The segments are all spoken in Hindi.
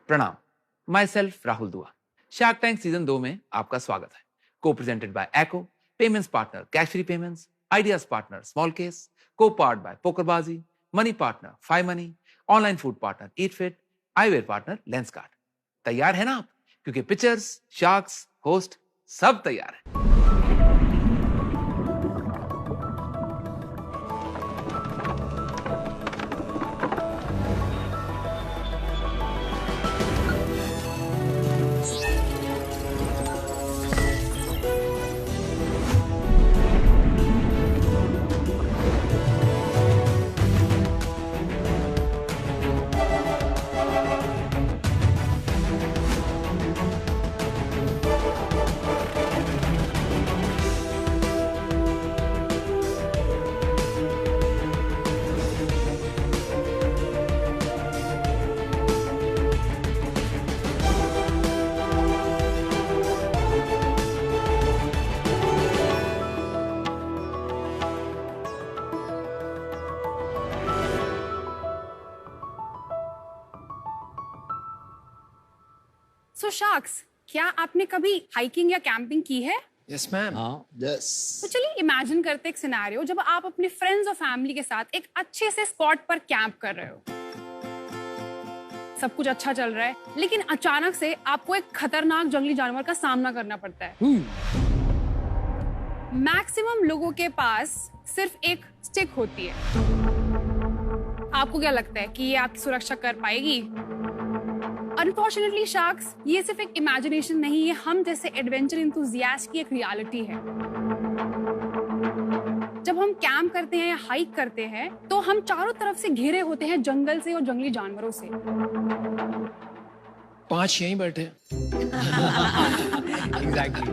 प्रणाम, माई सेल्फ राहुल दुआ। शार्क टैंक सीजन 2 में आपका स्वागत है। Co presented by Acko, payments partner cash free payments, ideas partner small case, co powered by PokerBaazi, money partner 5 money, online food partner eat fit, eyewear partner Lenskart. तैयार है ना आप? क्योंकि पिक्चर्स, शार्क्स, होस्ट सब तैयार है। सो शार्क्स, क्या आपने कभी हाइकिंग या कैंपिंग की है? Yes ma'am. यस। तो चलिए इमेजिन करते एक सिनेरियो जब आप अपने फ्रेंड्स और फैमिली के साथ एक अच्छे से स्पॉट पर कैंप कर रहे हो। सब कुछ अच्छा चल रहा है, लेकिन अचानक से आपको एक खतरनाक जंगली जानवर का सामना करना पड़ता है। मैक्सिमम लोगों के पास सिर्फ एक स्टिक होती है। आपको क्या लगता है कि ये आपकी सुरक्षा कर पाएगी? अनफॉर्चुनेटली शार्क्स, ये सिर्फ एक इमेजिनेशन नहीं है, हम जैसे एडवेंचर इंथुजियास्ट की एक रियलिटी है। जब हम कैंप करते हैं या हाइक करते हैं तो हम चारों तरफ से घिरे होते हैं जंगल से और जंगली जानवरों से। 5 यहीं बैठे। Exactly.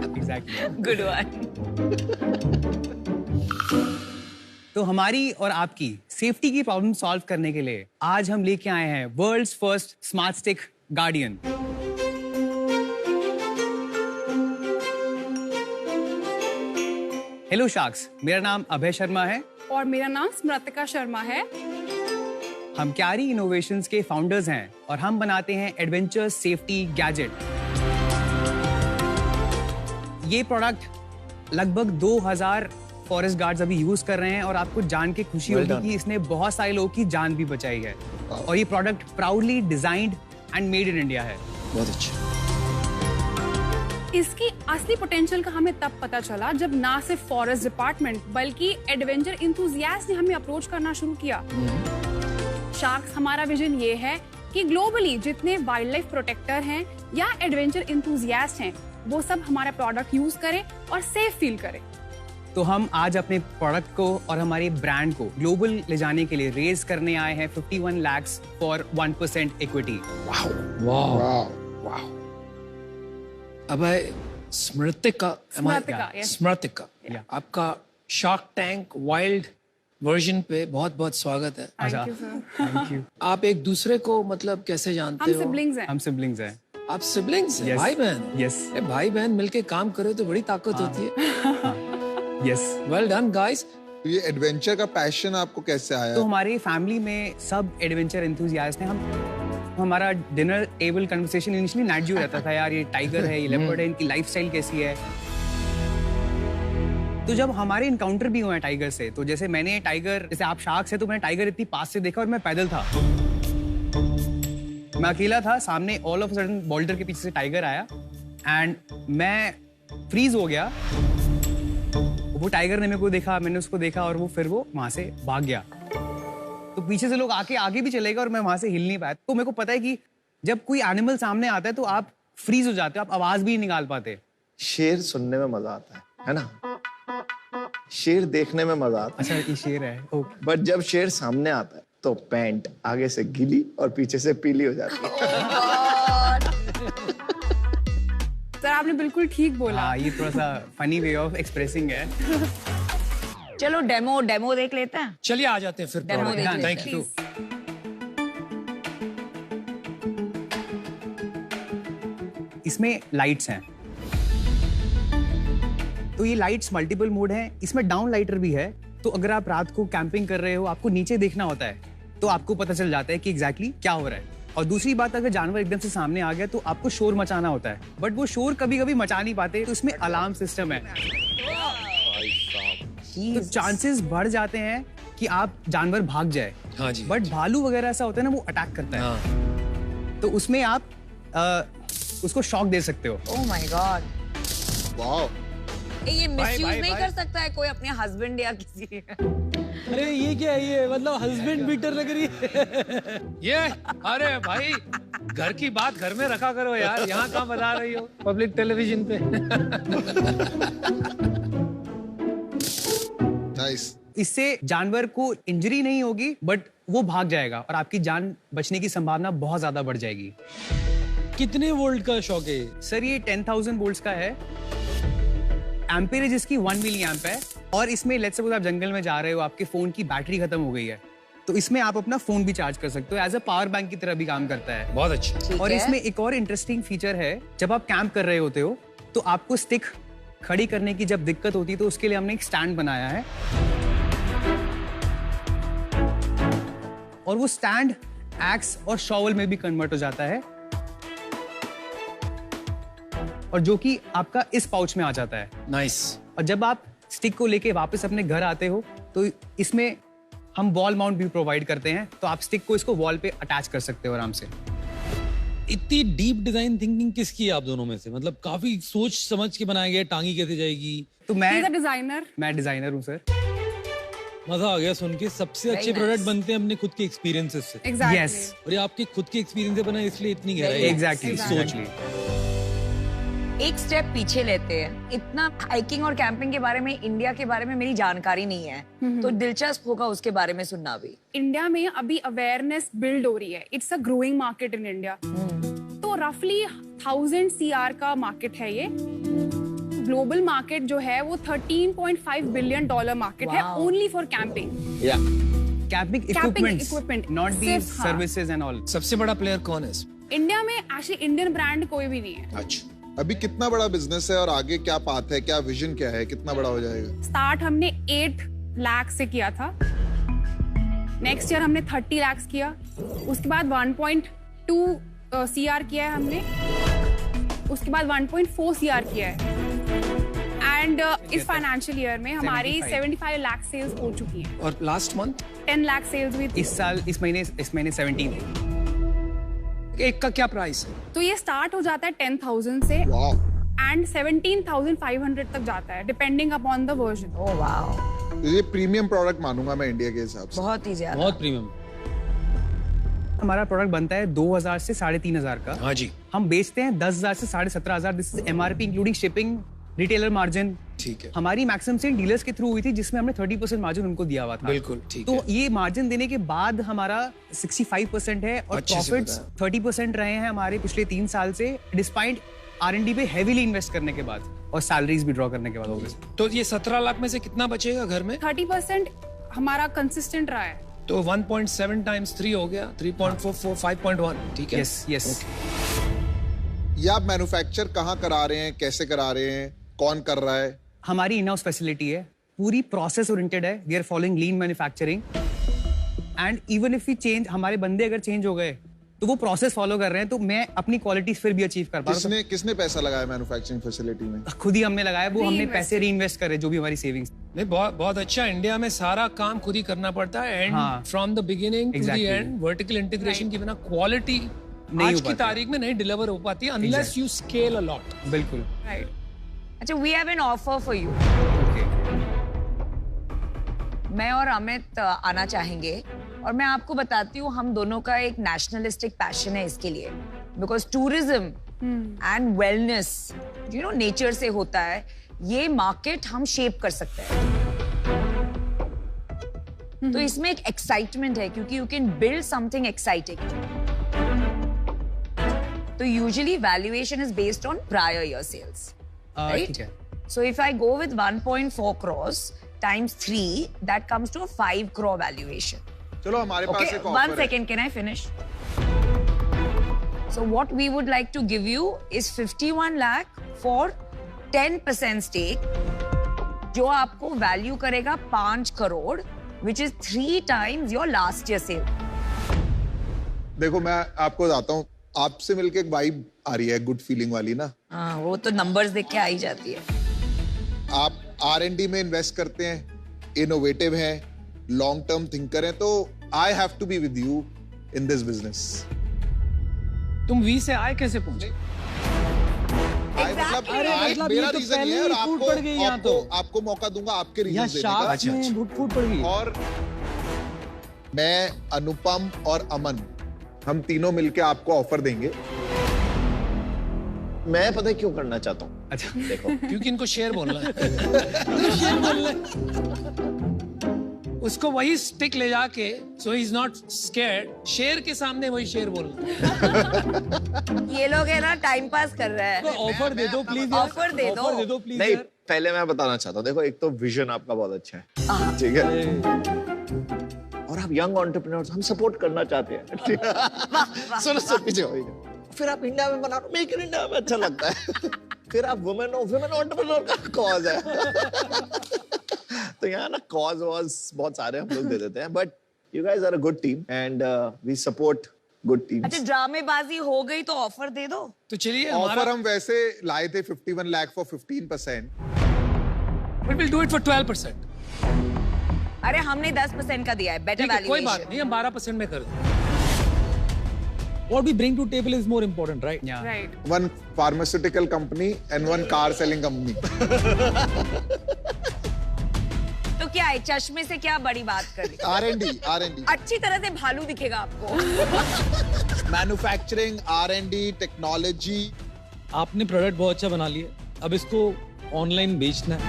Good one. तो हमारी और आपकी सेफ्टी की प्रॉब्लम सॉल्व करने के लिए आज हम लेके आए हैं world's first smart stick guardian. Hello sharks, मेरा नाम अभय शर्मा है और मेरा नाम स्मृतिका शर्मा है। हम क्यारी इनोवेशंस के फाउंडर्स हैं और हम बनाते हैं एडवेंचर सेफ्टी गैजेट। ये प्रोडक्ट लगभग 2000 फॉरेस्ट गार्ड्स अभी यूज कर रहे हैं और आपको जान के खुशी Well होगी done. कि इसने बहुत सारे लोगों की जान भी बचाई है। और ये product proudly designed and made in India है। बहुत अच्छा। इसकी असली पोटेंशियल का हमें तब पता चला जब ना सिर्फ फॉरेस्ट डिपार्टमेंट बल्कि एडवेंचर इंथुजियास्ट ने हमें अप्रोच करना शुरू किया। शार्क्स, हमारा विजन ये है कि ग्लोबली जितने वाइल्ड लाइफ प्रोटेक्टर हैं या एडवेंचर इंथुजियास्ट हैं, वो सब हमारा प्रोडक्ट यूज करें और सेफ फील करें। तो हम आज अपने प्रोडक्ट को और हमारे ब्रांड को ग्लोबल ले जाने के लिए रेज करने आए हैं 51 lakhs फॉर 1% इक्विटी। वाह वाह वाह। वाह। अभय, स्मृतिका, स्मृतिका, yes. स्मृतिका, Yeah. आपका शार्क टैंक वाइल्ड वर्जन पे बहुत बहुत स्वागत है। Thank you sir. Thank you. आप एक दूसरे को मतलब कैसे जानते हम हो? सिबलिंग्स हैं। हम सिबलिंग्स हैं। आप सिबलिंग्स हैं? Yes. भाई बहन? Yes. अरे भाई बहन मिलके काम करे तो बड़ी ताकत होती है। यस। Well done guys. ये एडवेंचर का पैशन आपको कैसे आया? तो हमारी फैमिली में सब एडवेंचर एंथुसियास्ट हैं। हम हमारा dinner table conversation initially night view रहता था, यार ये टाइगर है, ये लेपर्ड है, इनकी लाइफस्टाइल कैसी है। तो जब हमारे इनकाउंटर भी हुए हैं टाइगर से, तो जैसे मैंने टाइगर, जैसे आप शार्क से, तो मैंने टाइगर इतनी पास से देखा और मैं पैदल था, मैं अकेला था, सामने all of a sudden boulder के पीछे से टाइगर आया एंड मैं फ्रीज हो गया। वो टाइगर ने मेरे को देखा, मैंने उसको देखा और वो फिर वो वहां से भाग गया। तो पीछे से लोग आगे भी चले गए और मैं वहां से हिल नहीं पाया। तो मेरे को पता है कि जब कोई एनिमल सामने आता है तो आप फ्रीज हो जाते हो, आप आवाज भी नहीं निकाल पाते। शेर सुनने में मजा आता है ना? शेर देखने में मजा आता अच्छा, ये शेर है। ओके। है, बट जब शेर सामने आता है तो पैंट आगे से गीली और पीछे से पीली हो जाती है। सर, आपने बिल्कुल ठीक बोला। हाँ, ये थोड़ा सा फनी वे ऑफ एक्सप्रेसिंग है। चलो डेमो देख लेते हैं। चलिए आ जाते हैं फिर। Demo देख लेते हैं, थैंक यू। इसमें लाइट्स हैं, तो ये लाइट्स मल्टीपल मोड हैं। इसमें डाउन लाइटर भी है, तो अगर आप रात को कैंपिंग कर रहे हो, आपको नीचे देखना होता है, तो आपको पता चल जाता है कि एग्जैक्टली क्या हो रहा है। और दूसरी बात, अगर जानवर एकदम से सामने आ गया तो आपको शोर मचाना होता है, बट वो शोर कभी कभी मचा नहीं पाते, तो इसमें अलार्म सिस्टम है। तो चांसेस बढ़ जाते हैं कि आप जानवर भाग जाए। हाँ जी। बट भालू वगैरह ऐसा होता है ना, वो अटैक करता है। हाँ। तो उसमें आप उसको शॉक दे सकते हो। ओह माय गॉड, वाओ, ये मिसयूज भाई, नहीं भाई। कर सकता है कोई अपने हस्बैंड या किसी? अरे ये क्या है, ये मतलब हस्बैंड बीटर लग रही है। ये अरे भाई, घर की बात घर में रखा करो यार, यहाँ कहाँ बता रही हो पब्लिक टेलीविजन पे। नाइस। इससे जानवर को इंजरी नहीं होगी, बट वो भाग जाएगा और आपकी जान बचने की संभावना बहुत ज्यादा बढ़ जाएगी। कितने वोल्ट का शॉक है ये? सर ये 10,000 वोल्ट्स का है। एम्पीरेज इसकी 1 मिली एम्प है। और इसमें लेट्स सपोज आप जंगल में जा रहे हो, आपके फोन की बैटरी खत्म हो गई है, तो इसमें आप अपना फोन भी चार्ज कर सकते हो। एज अ पावर बैंक की तरह भी काम करता है। बहुत अच्छा। और इसमें एक और इंटरेस्टिंग फीचर है, जब आप कैंप कर रहे होते हो तो आपको स्टिक खड़ी करने की जब दिक्कत होती है, तो उसके लिए हमने एक स्टैंड बनाया है। और वो स्टैंड एक्स और शॉवल में भी कन्वर्ट हो जाता है, और जो कि आपका इस पाउच में आ जाता है। नाइस। और जब आप स्टिक को लेके वापस अपने घर आते हो, तो इसमें हम वॉल माउंट भी प्रोवाइड करते हैं, तो आप स्टिक को इसको वॉल पे अटैच कर सकते हो आराम से। इतनी डीप डिजाइन थिंकिंग किसकी है आप दोनों में से? मतलब काफी सोच समझ के बनाया गया, टांगी कैसे जाएगी? तो He's a designer. मैं डिजाइनर हूँ सर। मजा आ गया सुन के। सबसे अच्छे nice. प्रोडक्ट बनते हैं अपने खुद के एक्सपीरियंसेस से। Exactly. Yes. और ये आपके खुद के एक्सपीरियंस से बना है, इसलिए इतनी गहराई है। एग्जैक्टली सोच ली। एक स्टेप पीछे लेते हैं। इतना हाइकिंग और कैंपिंग के बारे में, इंडिया के बारे में मेरी जानकारी नहीं है, तो दिलचस्प होगा उसके बारे में सुनना भी। इंडिया में अभी अवेयरनेस बिल्ड हो रही है। It's a growing market in India. तो रफली 1000 CR का मार्केट है ये। ग्लोबल मार्केट जो है वो $13.5 बिलियन मार्केट है, only for camping. Camping equipment, equipment, not the सिर्फ, हाँ। Services and all. सबसे बड़ा प्लेयर कौन है इसमें? इंडिया में एक्चुअली इंडियन ब्रांड कोई भी नहीं है। अच्छा। अभी कितना बड़ा बिजनेस है और आगे क्या पाथ है, क्या विजन क्या है, कितना बड़ा हो जाएगा? स्टार्ट हमने 8 लाख से किया था। नेक्स्ट ईयर हमने 30 लाख किया। उसके बाद 1.2 CR किया है हमने। उसके बाद 1.4 CR किया है। एंड इस फाइनेंशियल ईयर में हमारी 75 लाख सेल्स हो चुकी हैं। और लास्ट मंथ 10 लाख सेल्स भी थी। इस महीने 17 एक का क्या प्राइस है? तो ये स्टार्ट हो जाता है 10,000 से वाओ, एंड 17,500 तक जाता है, depending upon the version. Oh wow, ये प्रीमियम प्रोडक्ट मानूंगा मैं इंडिया के हिसाब से। बहुत ही ज्यादा। बहुत प्रीमियम। हमारा प्रोडक्ट बनता है 2,000 से 3,500 का। हाँ जी। हम बेचते हैं 10,000 से 17,500। This is MRP including shipping, retailer margin. ठीक है। हमारी मैक्सिमम सेल डीलर्स के थ्रू हुई थी, जिसमें हमने 30% मार्जिन उनको दिया हुआ था। बिल्कुल ठीक तो है। ये मार्जिन देने के बाद हमारा 65% है, और अच्छे से प्रॉफिट्स बताया। 30% रहे हैं हमारे पिछले 3 साल से, डिस्पाइट R&D पे हेवीली इन्वेस्ट करने के बाद और सैलरीज भी ड्रॉ करने के बाद। obviously। तो ये 17 लाख में से कितना बचेगा घर में? 30% हमारा कंसिस्टेंट रहा है। तो 1.7 टाइम्स 3 हो गया, 3.44, 5.1। ठीक है। Yes yes. ये आप मैन्युफैक्चर कहाँ करा रहे हैं, कैसे करा रहे हैं, कौन कर रहा है? हमारी इन हाउस फैसिलिटी है, पूरी प्रोसेस ओरिएंटेड है। We are following lean manufacturing, and even if we change, हमारे बंदे अगर चेंज हो गए तो वो प्रोसेस फॉलो कर रहे हैं, तो मैं अपनी क्वालिटी फिर भी अचीव कर पा रहा हूँ। किसने पैसा लगाया मैन्युफैक्चरिंग फैसिलिटी में? खुद ही हमने लगाया, वो हमने Reinvest। पैसे री इन्वेस्ट करे, जो भी हमारी सेविंग्स। नहीं, बहुत बहुत अच्छा। इंडिया में सारा काम खुद ही करना पड़ता है, एंड हाँ। From the beginning to the Exactly। End. Vertical integration के बिना क्वालिटी नहीं आज हो की पाती। तारीख में नहीं डिलीवर हो पाती है, unless you scale a lot. बिल्कुल। राइट। अच्छा, we have an offer for you. मैं और अमित आना चाहेंगे, और मैं आपको बताती हूँ, हम दोनों का एक नेशनलिस्टिक पैशन है इसके लिए, because tourism and wellness nature से होता है। ये मार्केट हम शेप कर सकते हैं। तो इसमें एक एक्साइटमेंट है, क्योंकि you can build something exciting. तो usually valuation is based on prior year sales, right? ठीक है। So if I go with 1.4 crores times 3, that comes to a 5 crore valuation. चलो हमारे पास Okay, एक one ऑफर है। second, can I finish? So what we would like to give you is 51 lakh for 10% stake, जो आपको वैल्यू करेगा 5 crore, which is 3 times your last year sale. देखो मैं आपको बताता हूँ, आपसे मिलके एक वाइब आ रही है, गुड फीलिंग वाली ना। हाँ, वो तो नंबर्स देख के आ ही जाती है। आप R&D में इन्वेस्ट करते हैं, इनोवेटिव हैं, लॉन्ग टर्म थिंकर हैं, तो I have to be with you in this business. तुम वी से आए कैसे पहुंचे? मतलब मेरा ये तो रीजन पहले ये है, और ही फूट पड़ गई यहाँ तो। आपको मौका दूंगा आपके यहाँ रीजन देने का। शार्क में फूट पड़ गई। और मैं, अनुपम और अमन, हम तीनों मिलके आपको ऑफर देंगे। मैं पता है क्यों करना चाहता हूँ? अच्छा देखो, क्योंकि इनको शेर बोलना है। शेर बोल रहे। उसको वही स्टिक ले जाके, सो ही इज नॉट स्कैर्ड, शेर के सामने वही शेर बोलना। ये लोग है ना टाइम पास कर रहे तो हैं। ऑफर दे दो प्लीज। ऑफर दे दो। ऑफर दे दो प्लीज। नहीं, पहले मैं बताना चाहता हूँ, देखो एक तो विजन आपका बहुत अच्छा है, ठीक है, और आप यंग एंटरप्रेन्योर्स, हम सपोर्ट करना चाहते हैं। सुनो पीछे हो। फिर आप इंडिया में बना, मेक इन इंडिया में अच्छा लगता है। फिर आप वुमेन एंटरप्रेन्योर का कॉज है। तो यहाँ ना कॉज वॉज बहुत सारे हम लोग दे देते हैं, but you guys are a good team and we support good teams. अच्छा, ड्रामेबाजी हो गई तो ऑफर दे दो। तो चलिए ऑफर हम वैसे लाए थे 51 lakh for 15%। we will do it for 12%। अरे हमने 10% का दिया है, बेटर ठीक है, कोई बात वैल्यूएशन। नहीं, हम 12% में कर दें। What we bring to table is more important, right? yeah. Right. One pharmaceutical company and one car selling company. तो क्या है, चश्मे से क्या बड़ी बात करी? R&D, अच्छी तरह से भालू दिखेगा आपको। Manufacturing, R&D, technology. आपने प्रोडक्ट बहुत अच्छा बना लिया, अब इसको ऑनलाइन बेचना है,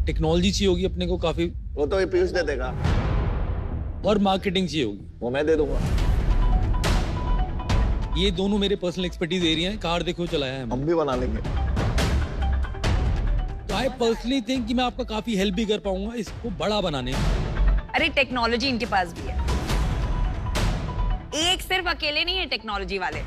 टेक्नोलॉजी चाहिए होगी अपने को काफी, वो तो ये पीयूष दे देगा, और मार्केटिंग चाहिए होगी, वो मैं दे दूंगा। ये दोनों मेरे पर्सनल एक्सपर्टीज एरिया हैं। कार देखो चलाया है हम भी बना लेंगे। तो आई पर्सनली थिंक कि मैं आपका काफी हेल्प भी कर पाऊंगा इसको बड़ा बनाने में। अरे टेक्नोलॉजी इनके पास भी है, एक सिर्फ अकेले नहीं है टेक्नोलॉजी वाले।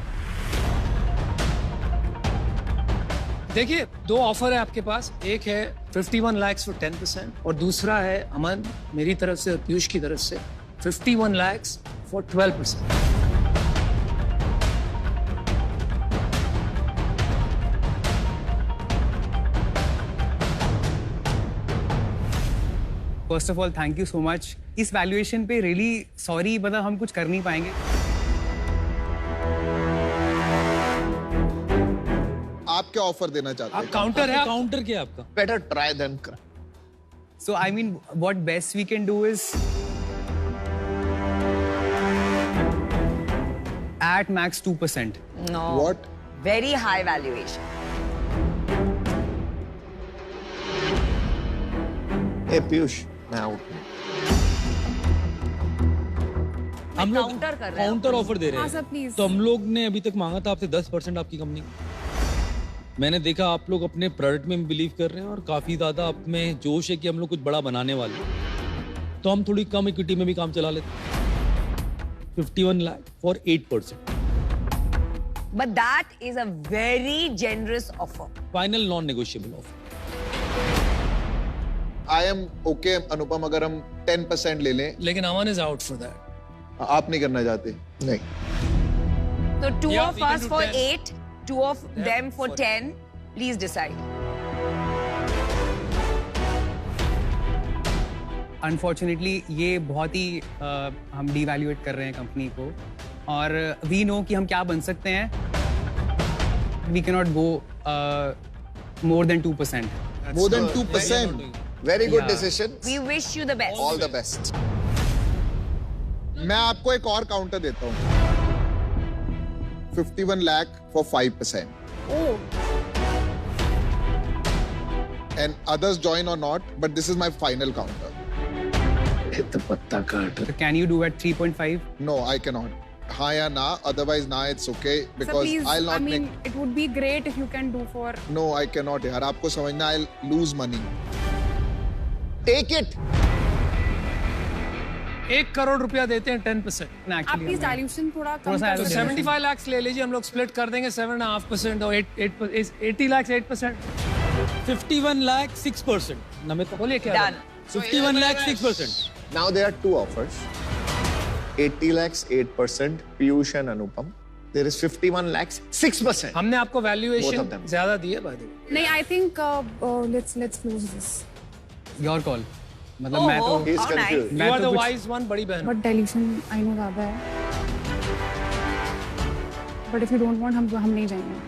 देखिए, दो ऑफर है आपके पास, एक है 51 लाख फॉर 10% और दूसरा है अमन मेरी तरफ से और पीयूष की तरफ से 51 lakh for 12%। First of all thank you so much. इस वैल्यूएशन पे रियली सॉरी, मतलब हम कुछ कर नहीं पाएंगे। आप क्या ऑफर देना चाहते आप हैं? काउंटर है, काउंटर क्या है आपका? बेटर ट्राई देन कर। So I mean, what best we can do is at max 2%. No, What? Very high valuation. ए पीयूष, मैं आउट। हम लोग काउंटर कर रहे हैं। काउंटर ऑफर दे रहे हाँ हैं। Sir, please. तो हम लोग ने अभी तक मांगा था आपसे 10% आपकी कंपनी का। मैंने देखा आप लोग अपने प्रोडक्ट में बिलीव कर रहे हैं और काफी ज्यादा आप में जोश है कि हम लोग कुछ बड़ा बनाने वाले हैं, तो हम थोड़ी कम इक्विटी में भी काम चला लेते हैं। 51 lakh for 8%। But that is a very generous offer. Final non negotiable offer. I am okay Anupam, अगर हम 10% ले लें। लेकिन Aman is out for that. आप नहीं करना चाहते? नहीं। तो two Yeah, of we can us do for 10. 8, two of them for 10. Please decide. Unfortunately ये बहुत ही हम डिवैल्यूएट कर रहे हैं कंपनी को, और वी नो कि हम क्या बन सकते हैं। We can not go more than 2%. More than 2%. Very good Yeah. Decision, We wish you the best. All the best. मैं आपको एक और काउंटर देता हूँ। 51 lakh for 5%. Oh, And others join or not, but this is my final counter. तो पत्ता काट। So can you do at 3.5? No, I cannot. हाँ या ना, otherwise ना, it's okay sir, because please. I'll I not mean, make. it would be great if you can do for. No, I cannot यार, आपको समझना, I'll lose money. Take it. 1 crore रुपया देते हैं 10%। No, आप actually, प्लीज I'm- डाइल्यूशन थोड़ा थोड़ा कम सा कर तो सकते हैं। 75 लाख ले लीजिए, हम लोग स्प्लिट कर देंगे 7.5% और 80 लाख 8%। 51 लाख 6%। नमिता बोलिए क्या? Done. 51 lakh 6%। Now there are two offers. 80 lakhs 8%, Piyush and Anupam. There is 51 lakhs 6%. हमने आपको Both of वैल्यूएशन them. ज्यादा दी है, by the way. नहीं, I think let's close this. Your call, मतलब मैं तो He is How nice. confused. You मैं are तो the कुछ- wise one, बड़ी बहन. But dilution I know ज़्यादा है. But if you don't want, हम नहीं जाएंगे.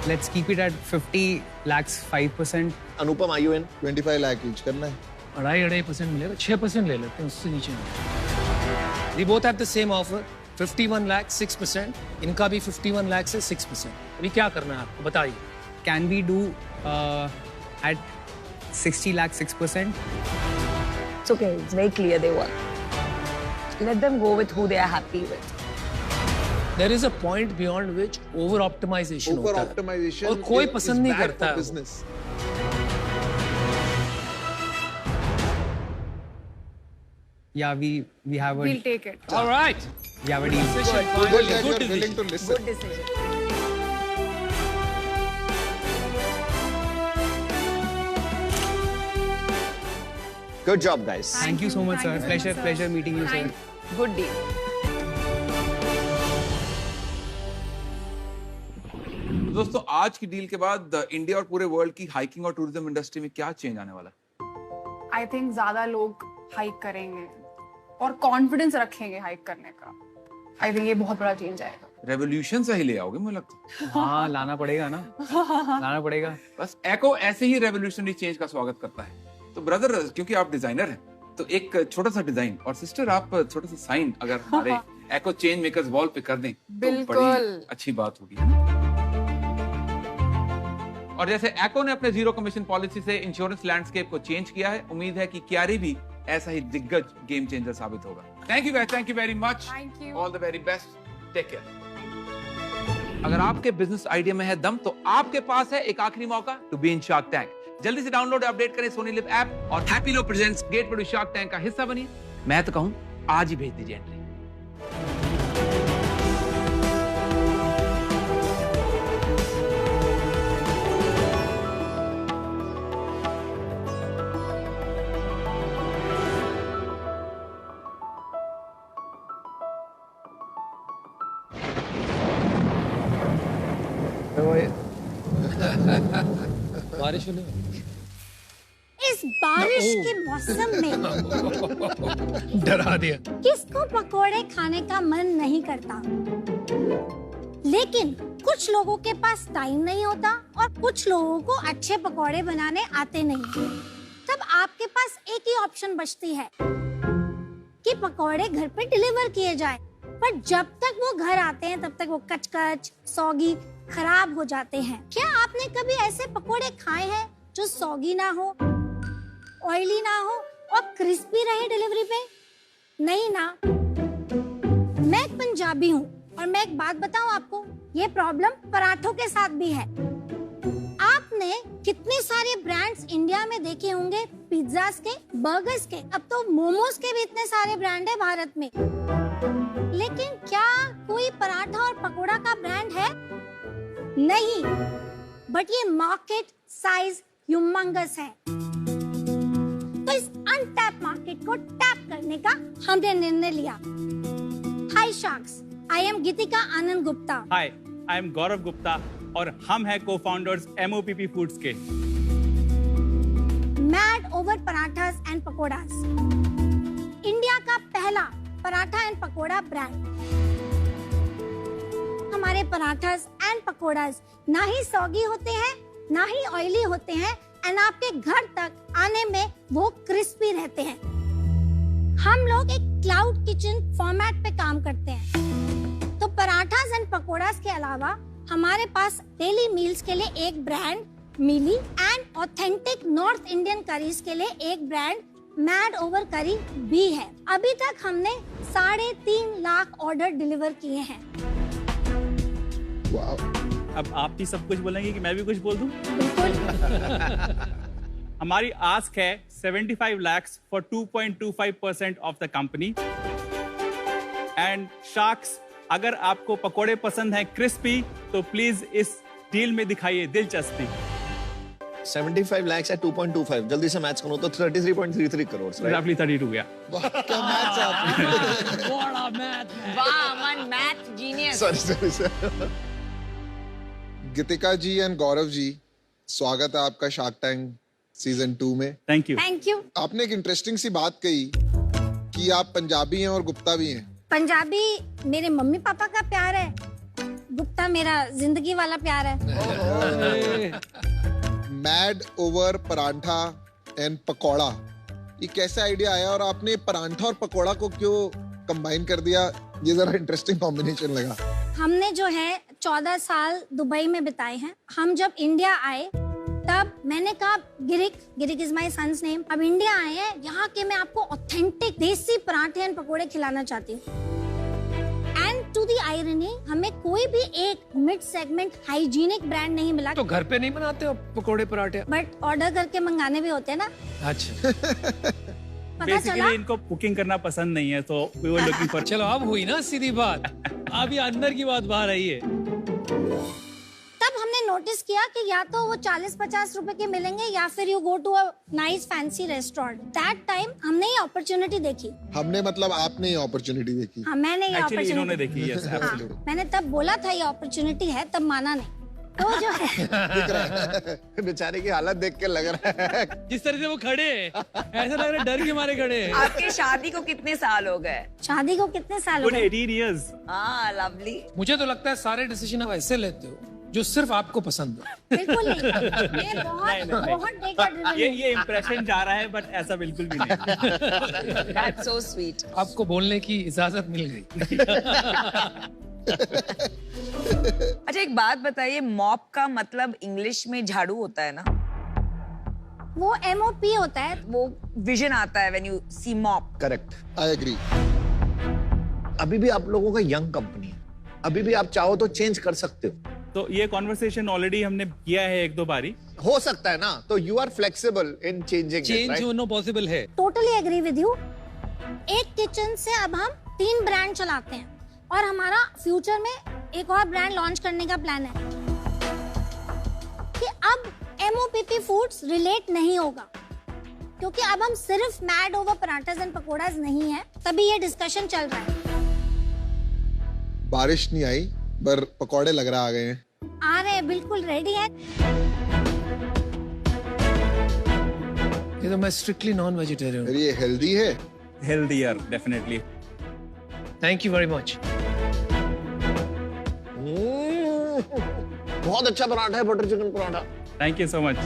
Let's keep it at 50 lakhs 5%. Anupam, are you in? 25 lakh use करना है 2.5% मिलेगा, 6% ले लेते हैं, उससे नीचे नहीं. We both have the same offer, 51 lakhs 6%. इनका भी 51 lakhs है 6%. अभी क्या करना है आपको, बताइए. Can we do at 60 lakhs 6%? It's okay. It's very clear they won. Let them go with who they are happy with. There is a point beyond which over optimization over होता है. ऑप्टिमाइजेशन और कोई पसंद नहीं करता है वो. Business Yeah, we have a We'll take it. All right. we have a deal. Decision good finally. That you Good are decision. Willing to listen Good decision. Good job, guys. Thank you so much, sir. Thank you so much, sir. Pleasure meeting you, sir. Good deal. दोस्तों आज की डील के बाद इंडिया और पूरे वर्ल्ड की हाइकिंग और टूरिज्म इंडस्ट्री में क्या चेंज आने वाला है? I think ज़्यादा लोग हाइक करेंगे और कॉन्फिडेंस रखेंगे हाइक करने का. I think ये बहुत बड़ा चेंज आएगा. रेवोल्यूशन सा ही ले आओगे मुझे लगता है. हाँ, लाना पड़ेगा ना. लाना पड़ेगा. बस एको ऐसे ही रेवोल्यूशनरी चेंज का स्वागत करता है. तो ब्रदर, क्योंकि आप डिजाइनर हैं, तो एक छोटा सा डिजाइन, और सिस्टर आप छोटा सा साइन अगर हमारे एको चेंज मेकर्स वॉल पे कर दें तो बिल्कुल. बड़ी अच्छी बात होगी, है ना? और जैसे एको ने अपने जीरो कमीशन पॉलिसी से इंश्योरेंस लैंडस्केप को चेंज किया है, उम्मीद है कि क्यारी भी ऐसा ही दिग्गज गेम चेंजर साबित होगा. Thank you guys, thank you very much. Thank you. All the very best. Take care. अगर आपके बिजनेस आइडिया में है दम, तो आपके पास है एक आखिरी मौका to be in shark tank. जल्दी से डाउनलोड अपडेट करें सोनी लिव ऐप और Happilo presents get produce shark tank का हिस्सा बनिए. मैं तो कहूं आज ही भेज दीजिए एंट्री. बारिश होने वाली. इस बारिश के मौसम में डरा दिया. किसको पकोड़े खाने का मन नहीं करता, लेकिन कुछ लोगों के पास टाइम नहीं होता और कुछ लोगों को अच्छे पकोड़े बनाने आते नहीं. तब आपके पास एक ही ऑप्शन बचती है कि पकोड़े घर पे डिलीवर किए जाए. पर जब तक वो घर आते हैं तब तक वो कच-कच, सौगी, खराब हो जाते हैं. क्या आपने कभी ऐसे पकोड़े खाए हैं जो सौगी ना हो, ऑयली ना हो और क्रिस्पी रहे डिलीवरी पे? नहीं ना. मैं एक पंजाबी हूँ और मैं एक बात बताऊँ आपको, ये प्रॉब्लम पराठों के साथ भी है. आपने कितने सारे ब्रांड्स इंडिया में देखे होंगे, पिज्जास के, बर्गर्स के, अब तो मोमोज के भी इतने सारे ब्रांड है भारत में. लेकिन क्या कोई पराठा और पकोड़ा का ब्रांड है? नहीं. बट ये मार्केट साइज ह्यूमंगस है. तो इस अनटैप मार्केट को टैप करने का हमने निर्णय लिया. Hi sharks, I am Geetika Anand Gupta. Hi, I am Gaurav Gupta और हम हैं को-फाउंडर्स MOPP फूड्स के. Mad over parathas and pakoras, India का पहला पराठा एंड पकोड़ा ब्रांड. हमारे पराठास एंड पकोड़ास ना ही सौगी होते हैं, ना ही ऑयली होते हैं, एंड आपके घर तक आने में वो क्रिस्पी रहते हैं. हम लोग एक क्लाउड किचन फॉर्मेट पे काम करते हैं. तो पराठास एंड पकोड़ास के अलावा हमारे पास डेली मील्स के लिए एक ब्रांड मिली and authentic north Indian curries के लिए एक ब्रांड मैड ओवर करी भी है. अभी तक हमने 3.5 लाख ऑर्डर डिलीवर किए हैं. अब आप भी सब कुछ बोलेंगे कि मैं भी कुछ बोल दूं? बिल्कुल. हमारी आस्क है 75 lakhs for 2.25% of the company. And sharks, अगर आपको पकोड़े पसंद हैं क्रिस्पी, तो प्लीज इस डील में दिखाइए दिलचस्पी. 75 lakhs at 2.25 जल्दी से मैच करो तो 33.33 करोड़ राइट Roughly 32, yeah. क्या मैच आप बड़ा मैथ है। वाह Aman, math genius. Sorry sir Geetika ji and Gaurav ji, स्वागत है आपका शार्क टैंक सीजन 2 में। Thank you. Thank you. आपने एक इंटरेस्टिंग सी बात कही कि आप पंजाबी हैं और गुप्ता भी हैं। पंजाबी मेरे मम्मी पापा का प्यार है, गुप्ता मेरा जिंदगी वाला प्यार है। Mad over paratha and pakora, ये कैसा आइडिया आया और आपने परांठा और पकौड़ा को क्यों कंबाइन कर दिया? ये जरा इंटरेस्टिंग कॉम्बिनेशन लगा। हमने जो है 14 साल दुबई में बिताए हैं। हम जब इंडिया आए तब मैंने कहा गिरिक इज माय सन्स नेम, अब इंडिया आए हैं, यहाँ के मैं आपको ऑथेंटिक देसी पराठे एंड पकोड़े खिलाना चाहती हूँ। एंड टू दी आयरनी, हमें कोई भी एक मिड सेगमेंट हाइजीनिक ब्रांड नहीं मिला। तो घर पे नहीं बनाते हो पकोड़े पराठे? बट ऑर्डर करके मंगाने भी होते हैं ना। अच्छा पता चला Basically इनको कुकिंग करना पसंद नहीं है, तो we were looking for. चलो अब हुई ना सीधी बात, अब ये अंदर की बात बाहर आई है। तब हमने नोटिस किया कि या तो वो 40-50 रुपए के मिलेंगे या फिर you go to a nice fancy restaurant. That time हमने ये अपॉर्चुनिटी देखी। हमने मतलब आपने ये अपॉर्चुनिटी देखी? हाँ, मैंने ये Actually इन्होंने अपॉर्चुनिटी देखी, yes, absolutely. मैंने तब बोला था ये अपॉर्चुनिटी है, तब माना नहीं। तो जो है दिख रहा है बेचारे की हालत देख के लग रहा है जिस तरह से वो खड़े हैं, ऐसा लग रहा है डर के मारे खड़े हैं। आपके शादी को कितने साल हो गए? शादी को कितने साल हो Good गए? 18 years. हाँ, लवली। मुझे तो लगता है सारे डिसीजन आप ऐसे लेते हो जो सिर्फ आपको पसंद है। बिल्कुल नहीं, मैं बहुत डेटा ये इम्प्रेशन जा रहा है, बट ऐसा बिल्कुल भी नहीं। That's so sweet. आपको बोलने की इजाजत मिल गई। अच्छा एक बात बताइए, मॉप का मतलब इंग्लिश में झाड़ू होता है ना? वो MOP होता है। वो विजन आता है when you see MOPP. Correct. I agree. अभी भी आप लोगों का यंग कंपनी है, अभी भी आप चाहो तो चेंज कर सकते हो। तो ये कॉन्वर्सेशन ऑलरेडी हमने किया है एक दो बारी। हो सकता है ना, तो you are flexible in changing change होना पॉसिबल है। Totally agree with you. एक किचन से अब हम 3 ब्रांड चलाते हैं और हमारा फ्यूचर में एक और ब्रांड लॉन्च करने का प्लान है कि अब MOPP फूड्स रिलेट नहीं होगा, क्योंकि अब हम सिर्फ मैड ओवर पराठास एंड पकोड़ास नहीं है। तभी ये डिस्कशन चल रहा है। बारिश नहीं आई पर पकौड़े लग रहा आ गए हैं। आ रहे हैं, बिल्कुल रेडी है। ये तो मैं स्ट्रिक्टली नॉन वेजिटेरियन हूँ। ये हेल्दी है? Healthier, definitely. Thank you very much. बहुत अच्छा पराठा है, butter chicken paratha. Thank you so much.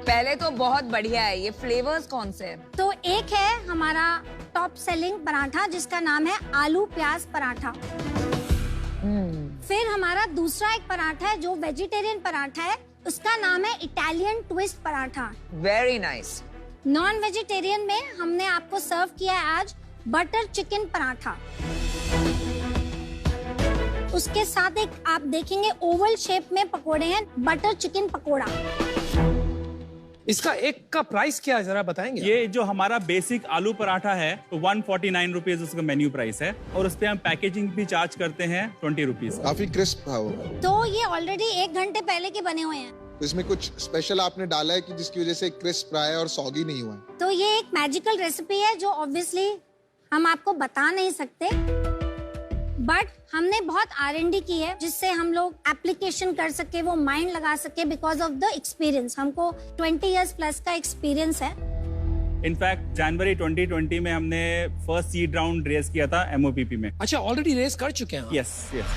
पहले तो बहुत बढ़िया है। ये फ्लेवर्स कौन से हैं? तो एक है हमारा टॉप सेलिंग पराठा जिसका नाम है आलू प्याज पराठा। फिर हमारा दूसरा एक पराठा है जो वेजिटेरियन पराठा है, उसका नाम है Italian twist paratha. Very nice. Non vegetarian में हमने आपको सर्व किया है आज बटर चिकन पराठा। उसके साथ एक आप देखेंगे ओवल शेप में पकोड़े हैं, बटर चिकन पकोड़ा। इसका एक का प्राइस क्या है जरा बताएंगे? ये जो हमारा बेसिक आलू पराठा है तो 149 रुपीज उसका मेन्यू प्राइस है, और उस पे हम पैकेजिंग भी चार्ज करते हैं 20 रुपीज। काफी क्रिस्प था वो। तो ये ऑलरेडी 1 घंटे पहले के बने हुए हैं। तो इसमें कुछ स्पेशल आपने डाला है कि जिसकी वजह से क्रिस्प रहा है और सॉगी नहीं हुआ है? तो ये एक मैजिकल रेसिपी है जो ऑब्वियसली हम आपको बता नहीं सकते, बट हमने बहुत R&D की है जिससे हम लोग एप्लीकेशन कर सके, वो माइंड लगा सके बिकॉज ऑफ द एक्सपीरियंस। हमको 20 इयर्स प्लस का एक्सपीरियंस है। इनफैक्ट जनवरी 2020 में हमने फर्स्ट सीड राउंड रेस किया था MOPP में। अच्छा, ऑलरेडी रेस कर चुके हैं? Yes yes.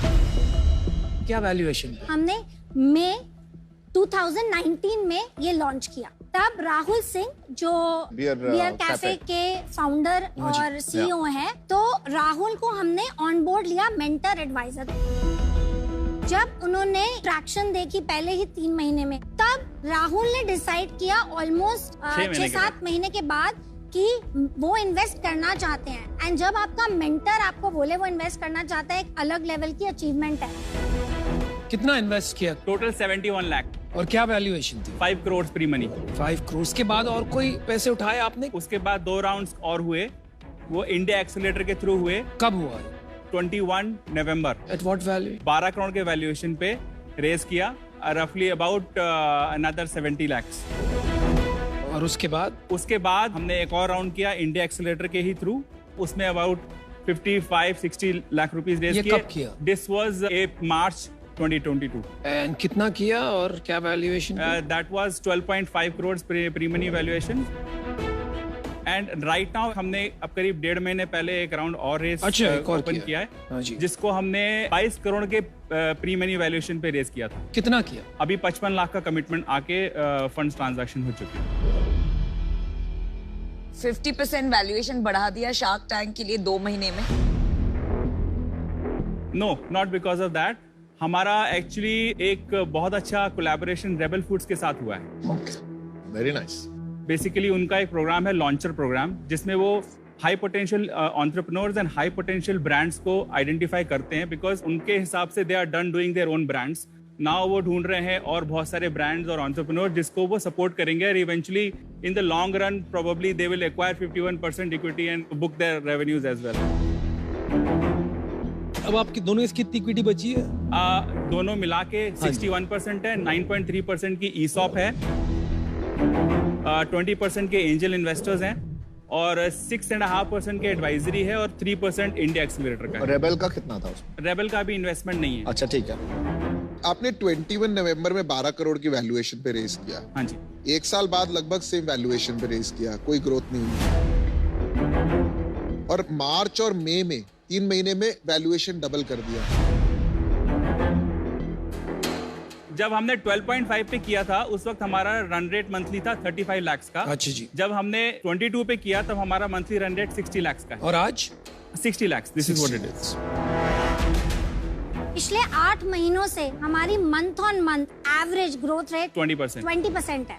क्या वैल्यूएशन? हमने मई 2019 में ये लॉन्च किया। तब राहुल सिंह जो बियर कैफे के फाउंडर और CEO हैं, तो राहुल को हमने ऑन बोर्ड लिया मेंटर एडवाइजर। जब उन्होंने ट्रैक्शन देखी पहले ही 3 महीने में, तब राहुल ने डिसाइड किया ऑलमोस्ट 6-7 महीने के बाद कि वो इन्वेस्ट करना चाहते हैं। एंड जब आपका मेंटर आपको बोले वो इन्वेस्ट करना चाहता है, एक अलग लेवल की अचीवमेंट है। कितना इन्वेस्ट किया? टोटल 71 लाख। और क्या वैल्यूएशन थी? 5 करोड़ प्री मनी। 5 करोड़ के बाद और कोई पैसे उठाए आपने? उसके बाद 2 राउंड्स और हुए, वो इंडिया एक्सेलरेटर के थ्रू हुए। कब हुआ? 21 नवंबर। At what value? 12 करोड़ के वैल्यूएशन पे रेस किया। roughly about another 70 lakhs. और उसके बाद हमने एक और राउंड किया इंडिया एक्सेलरेटर के ही थ्रू, उसमें अबाउट 55-60 लाख रुपीस रेज ये किए। कब किया? This was March 2022। एंड कितना किया और क्या valuation? That was 12.5 crore pre-money valuation. And right now हमने अब करीब 1.5 महीने पहले एक राउंड और रेस ओपन किया हाँ है, जी। जिसको हमने 22 करोड़ के प्री मनी वैल्यूएशन पे रेस किया था। कितना किया? अभी 55 लाख का कमिटमेंट आके फंड्स ट्रांजैक्शन हो चुके हैं। 50% वैल्यूएशन बढ़ा दिया शार्क टैंक के लिए 2 महीने में। No, not because of that. हमारा एक्चुअली एक बहुत अच्छा कोलैबोरेशन रेबल फूड्स के साथ हुआ है। Very nice. बेसिकली उनका एक प्रोग्राम है लॉन्चर प्रोग्राम, जिसमें वो high potential entrepreneurs and high potential brands को आइडेंटिफाई करते हैं, बिकॉज उनके हिसाब से they are done doing their own brands. Now वो ढूंढ रहे हैं और बहुत सारे ब्रांड्स और एंटरप्रेन्योर जिसको वो सपोर्ट करेंगे, और eventually in the long run probably they will acquire 51% equity and book their revenues as well. अब आपकी दोनों इसकी इक्विटी बची है? दोनों मिला के 61% है, 9.3% की ईसॉप है, 20% के एंजल इन्वेस्टर्स हैं, और 6.5% के एडवाइजरी है, और 3% इंडिया एक्सीलरेटर का है। रेबल का कितना था उसमें? रेबल का भी इन्वेस्टमेंट नहीं है। अच्छा ठीक है। आपने 21 नवंबर में 12 करोड़ की वैल्यूएशन पे रेस किया। हाँ जी। 1 साल बाद लगभग सेम वैल्यूएशन पे रेस किया, कोई ग्रोथ नहीं हुई। और मार्च और मई में 3 महीने में वैल्यूएशन डबल कर दिया। जब हमने 12.5 पे किया था उस वक्त हमारा रन रेट मंथली था 35 लाख का। अच्छा जी। जब हमने 22 पे किया तब हमारा मंथली रन रेट 60 लाख का है। और आज 60 lakh. This is what it is. पिछले 8 महीनों से हमारी month on month average growth rate 20% है।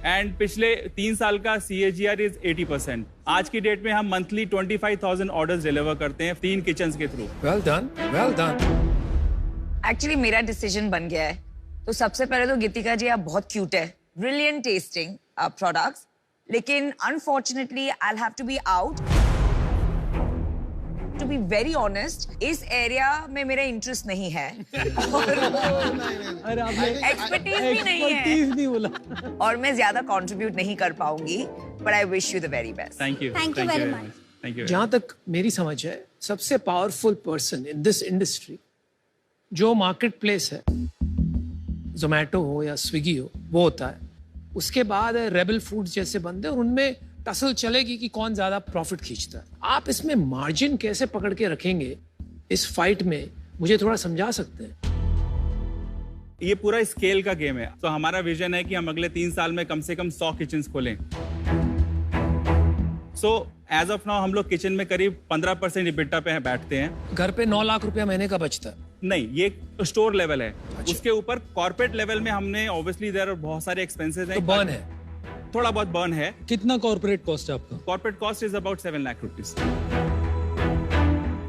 एंड पिछले 3 साल का CAGR इज 80%। आज की डेट में हम मंथली 25,000 ऑर्डर्स डिलीवर करते हैं 3 किचन्स के through. Well done, well done. Actually मेरा डिसीजन बन गया है। तो सबसे पहले तो गीतिका जी आप बहुत क्यूट है, ब्रिलियंट टेस्टिंग प्रोडक्ट्स, लेकिन unfortunately I have to be out. To be very honest, इस एरिया में मेरा इंटरेस्ट नहीं है, एक्सपर्टीज भी नहीं है, बोला। और मैं ज्यादा कंट्रीब्यूट नहीं कर पाऊंगी, but I wish you the very best. Thank you. Thank you very much. Thank you. जहां तक मेरी समझ है, सबसे powerful person in this industry जो मार्केट प्लेस है, जोमैटो हो या स्विगी हो, वो होता है। उसके बाद है रेबल फूड्स जैसे बंदे, और उनमें टसल चलेगी कि कौन ज्यादा प्रॉफिट खींचता है। आप इसमें मार्जिन कैसे पकड़ के रखेंगे इस फाइट में, मुझे थोड़ा समझा सकते हैं? ये पूरा स्केल का गेम है। तो हमारा विजन है कि हम अगले 3 साल में कम से कम 100 किचन्स खोलें। सो एज ऑफ नाउ हम लोग किचन में करीब 15% इबिटा पे बैठते हैं। घर पे 9 लाख रुपया महीने का बचता है? नहीं, ये स्टोर लेवल है। उसके ऊपर कॉर्पोरेट लेवल में हमने ऑब्वियसली देयर बहुत सारे एक्सपेंसेस हैं। तो बर्न है, थोड़ा बहुत बर्न है। कितना कॉर्पोरेट कॉस्ट है आपका? Corporate cost is about 7 lakh rupees.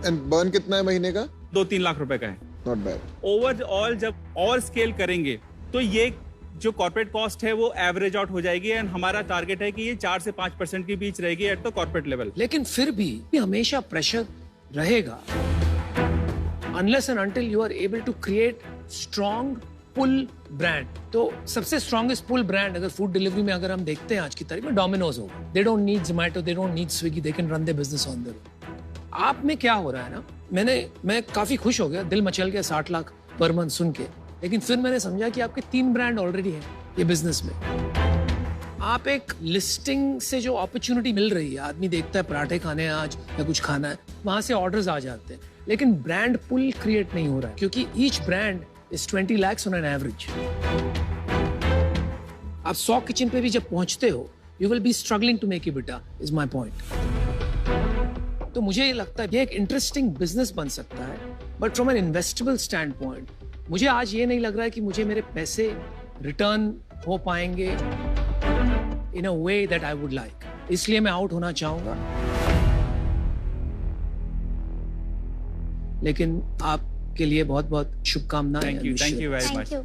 And burn कितना है महीने का? 2-3 लाख रुपए का है। Not bad. ओवरऑल जब और स्केल करेंगे तो ये जो कॉर्पोरेट कॉस्ट है वो एवरेज आउट हो जाएगी, एंड हमारा टारगेट है कि ये 4 से 5% के बीच रहेगी एट द कॉर्पोरेट लेवल। लेकिन फिर भी हमेशा प्रेशर रहेगा unless and until you are able to create strong pull brand। तो सबसे strongest pull brand अगर फूड डिलीवरी में अगर हम देखते हैं आज की तारीख में, डोमिनोज होगा। They don't need Zomato, they don't need Swiggy, they can run their business on their own। आप में क्या हो रहा है ना, मैं काफी खुश हो गया, दिल मचल गया 60 लाख पर मंथ सुन के, लेकिन फिर मैंने समझा कि आपके 3 ब्रांड ऑलरेडी हैं ये बिजनेस में। आप एक लिस्टिंग से जो अपॉर्चुनिटी मिल रही है, आदमी देखता है पराठे खाने हैं आज या कुछ खाना है, वहां से ऑर्डर्स आ जाते हैं, लेकिन ब्रांड पुल क्रिएट नहीं हो रहा है, क्योंकि each brand is 20 lakhs on an average. आप 100 किचन पे भी जब पहुंचते हो, you will be struggling to make EBITDA, is my point. तो मुझे ये लगता है ये एक इंटरेस्टिंग बिजनेस बन सकता है, but from an investable standpoint मुझे आज ये नहीं लग रहा है कि मुझे मेरे पैसे रिटर्न हो पाएंगे in a way that I would like, इसलिए मैं आउट होना चाहूंगा। लेकिन आपके लिए बहुत बहुत शुभकामनाएं। Thank you very much. Thank you.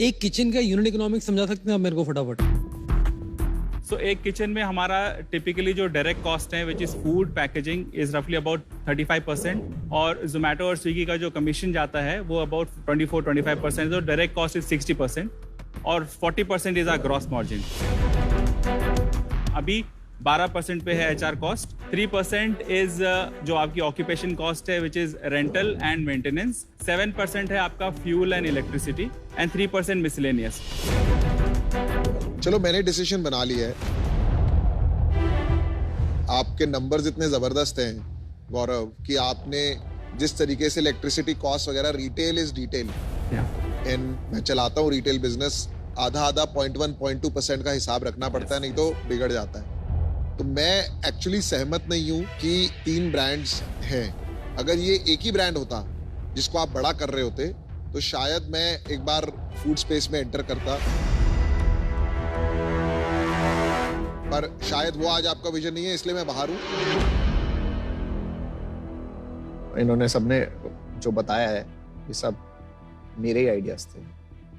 एक किचन का यूनिट इकोनॉमिक्स समझा सकते हैं आप मेरे को फटाफट? सो एक किचन में हमारा टिपिकली जो डायरेक्ट कॉस्ट है which is food packaging is रफली अबाउट 35%, और जोमेटो और स्विगी का जो कमीशन जाता है वो अबाउट 24-25%, तो डायरेक्ट कॉस्ट इज 60%, और 40% इज आवर ग्रॉस मार्जिन। अभी 12% पे है HR कॉस्ट, 3% इज जो आपकी ऑक्यूपेशन कॉस्ट है which is rental and maintenance, 7% है आपका fuel and electricity, and 3% miscellaneous. चलो मैंने डिसीजन बना लिया है। आपके नंबर्स इतने जबरदस्त हैं गौरव कि आपने जिस तरीके से इलेक्ट्रिसिटी कॉस्ट वगैरह, रिटेल इज डिटेल, एंड मैं चलाता हूँ रिटेल बिजनेस, आधा 0.1-0.2% का हिसाब रखना पड़ता है, नहीं तो बिगड़ जाता है। तो मैं एक्चुअली सहमत नहीं हूँ कि 3 ब्रांड्स हैं। अगर ये एक ही ब्रांड होता जिसको आप बड़ा कर रहे होते तो शायद मैं एक बार फूड स्पेस में एंटर करता, पर शायद वो आज आपका विजन नहीं है, इसलिए मैं बाहर हूं। इन्होंने सबने जो बताया है ये सब मेरे ही आइडियाज थे,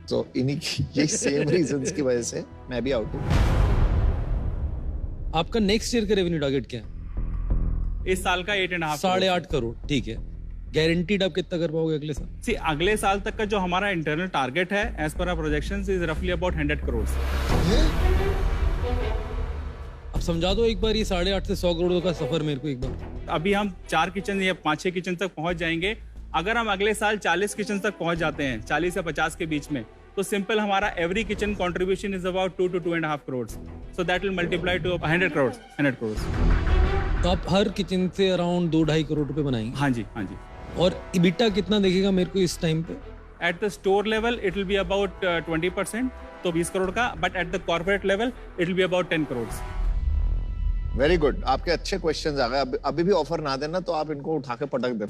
तो इन्हीं की ये सेम रीजंस की वजह से मैं भी आउट हूं। आपका नेक्स्ट ईयर का रेवेन्यू टारगेट क्या है? इस साल का 8.5 8.5 करोड़, ठीक है। गारंटीड आप कितना कर पाओगे अगले साल? सी अगले साल तक का जो हमारा इंटरनल टारगेट है as per our projections is रफली अबाउट 100 करोड़। अब समझा दो एक बार ये 8.5 से 100 करोड़ का सफर मेरे को एक बार। अभी हम 4 किचन या 5-6 किचन तक पहुंच जाएंगे। अगर हम अगले साल 40 किचन तक पहुंच जाते हैं, 40 से 50 के बीच में, तो सिंपल हमारा every kitchen contribution is about 2 to 2.5 crore, so that will multiply two 100 crore. तो आप हर किचन से अराउंड 2-2.5 करोड़ रुपए बनाएंगे? हाँ जी, हाँ जी। और EBITDA कितना देखेगा मेरे को इस टाइम पे? At the store level it will be about 20%, तो 20 करोड़ का, but at the corporate level it will be about 10 crore. Very good, आपके अच्छे क्वेश्चंस आ गए। अभी भी ऑफर ना देना तो आप इनको उठा के पटक दे।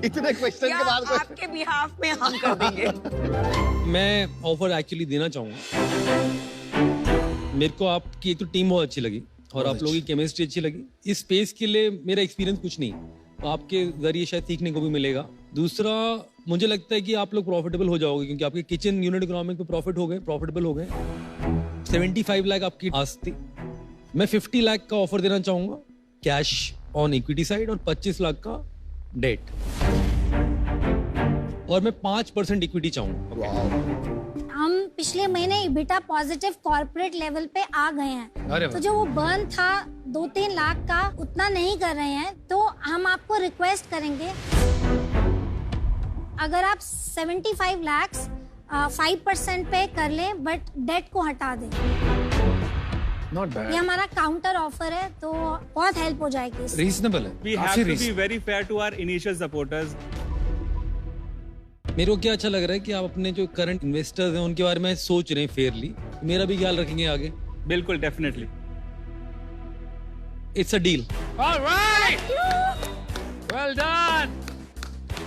इतने क्वेश्चन के बाद आपके बिहाफ में हम कर देंगे। मैं ऑफर एक्चुअली देना चाहूंगा। मेरे को आपकी एक तो टीम बहुत अच्छी लगी और आप लोगों की केमिस्ट्री अच्छी लगी। इस स्पेस के लिए मेरा एक्सपीरियंस कुछ नहीं, तो आपके जरिए शायद सीखने को भी मिलेगा। दूसरा, मुझे लगता है कि आप लोग प्रॉफिटेबल हो जाओगे, क्योंकि आपके किचन यूनिट इकोनॉमिक पे प्रॉफिटेबल हो गए। 75 लाख आपकी आस थी, मैं 50 लाख का ऑफर देना चाहूंगा कैश ऑन इक्विटी साइड, और 25 लाख का डेट, और मैं 5% इक्विटी चाहूंगा। हम पिछले महीने EBITDA पॉजिटिव कॉर्पोरेट लेवल पे आ गए हैं, तो जो वो बर्न था 2-3 लाख का, उतना नहीं कर रहे हैं। तो हम आपको रिक्वेस्ट करेंगे, अगर आप 75 लाख 5% पे कर लें, बट डेट को हटा दें। Not bad. ये हमारा काउंटर ऑफर है, तो बहुत हेल्प हो जाएगी। रीजनेबल है। We have to be very fair to our initial supporters. मेरे को क्या अच्छा लग रहा है कि आप अपने जो करंट इन्वेस्टर्स हैं उनके बारे में सोच रहे हैं फेयरली, मेरा भी ख्याल रखेंगे आगे। बिल्कुल, definitely. It's a deal. Alright, well done.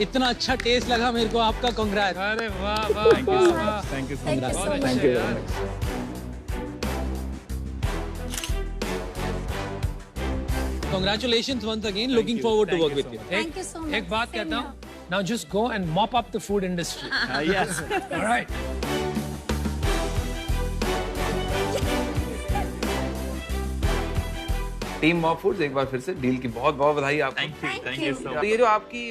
इतना अच्छा टेस्ट लगा मेरे को आपका, कांग्रेस। अरे वाह वाह, thank you so much. Thank you so much. Thank you very much. Congratulations once again. Looking forward to work with you. Thank you so much. एक बात कहता हूँ, now just go and mop up the food industry. Yes. All right. Team mop foods, एक बार फिर से डील की बहुत बहुत बधाई आपको। थैंक यू सो तो मच। ये जो आपकी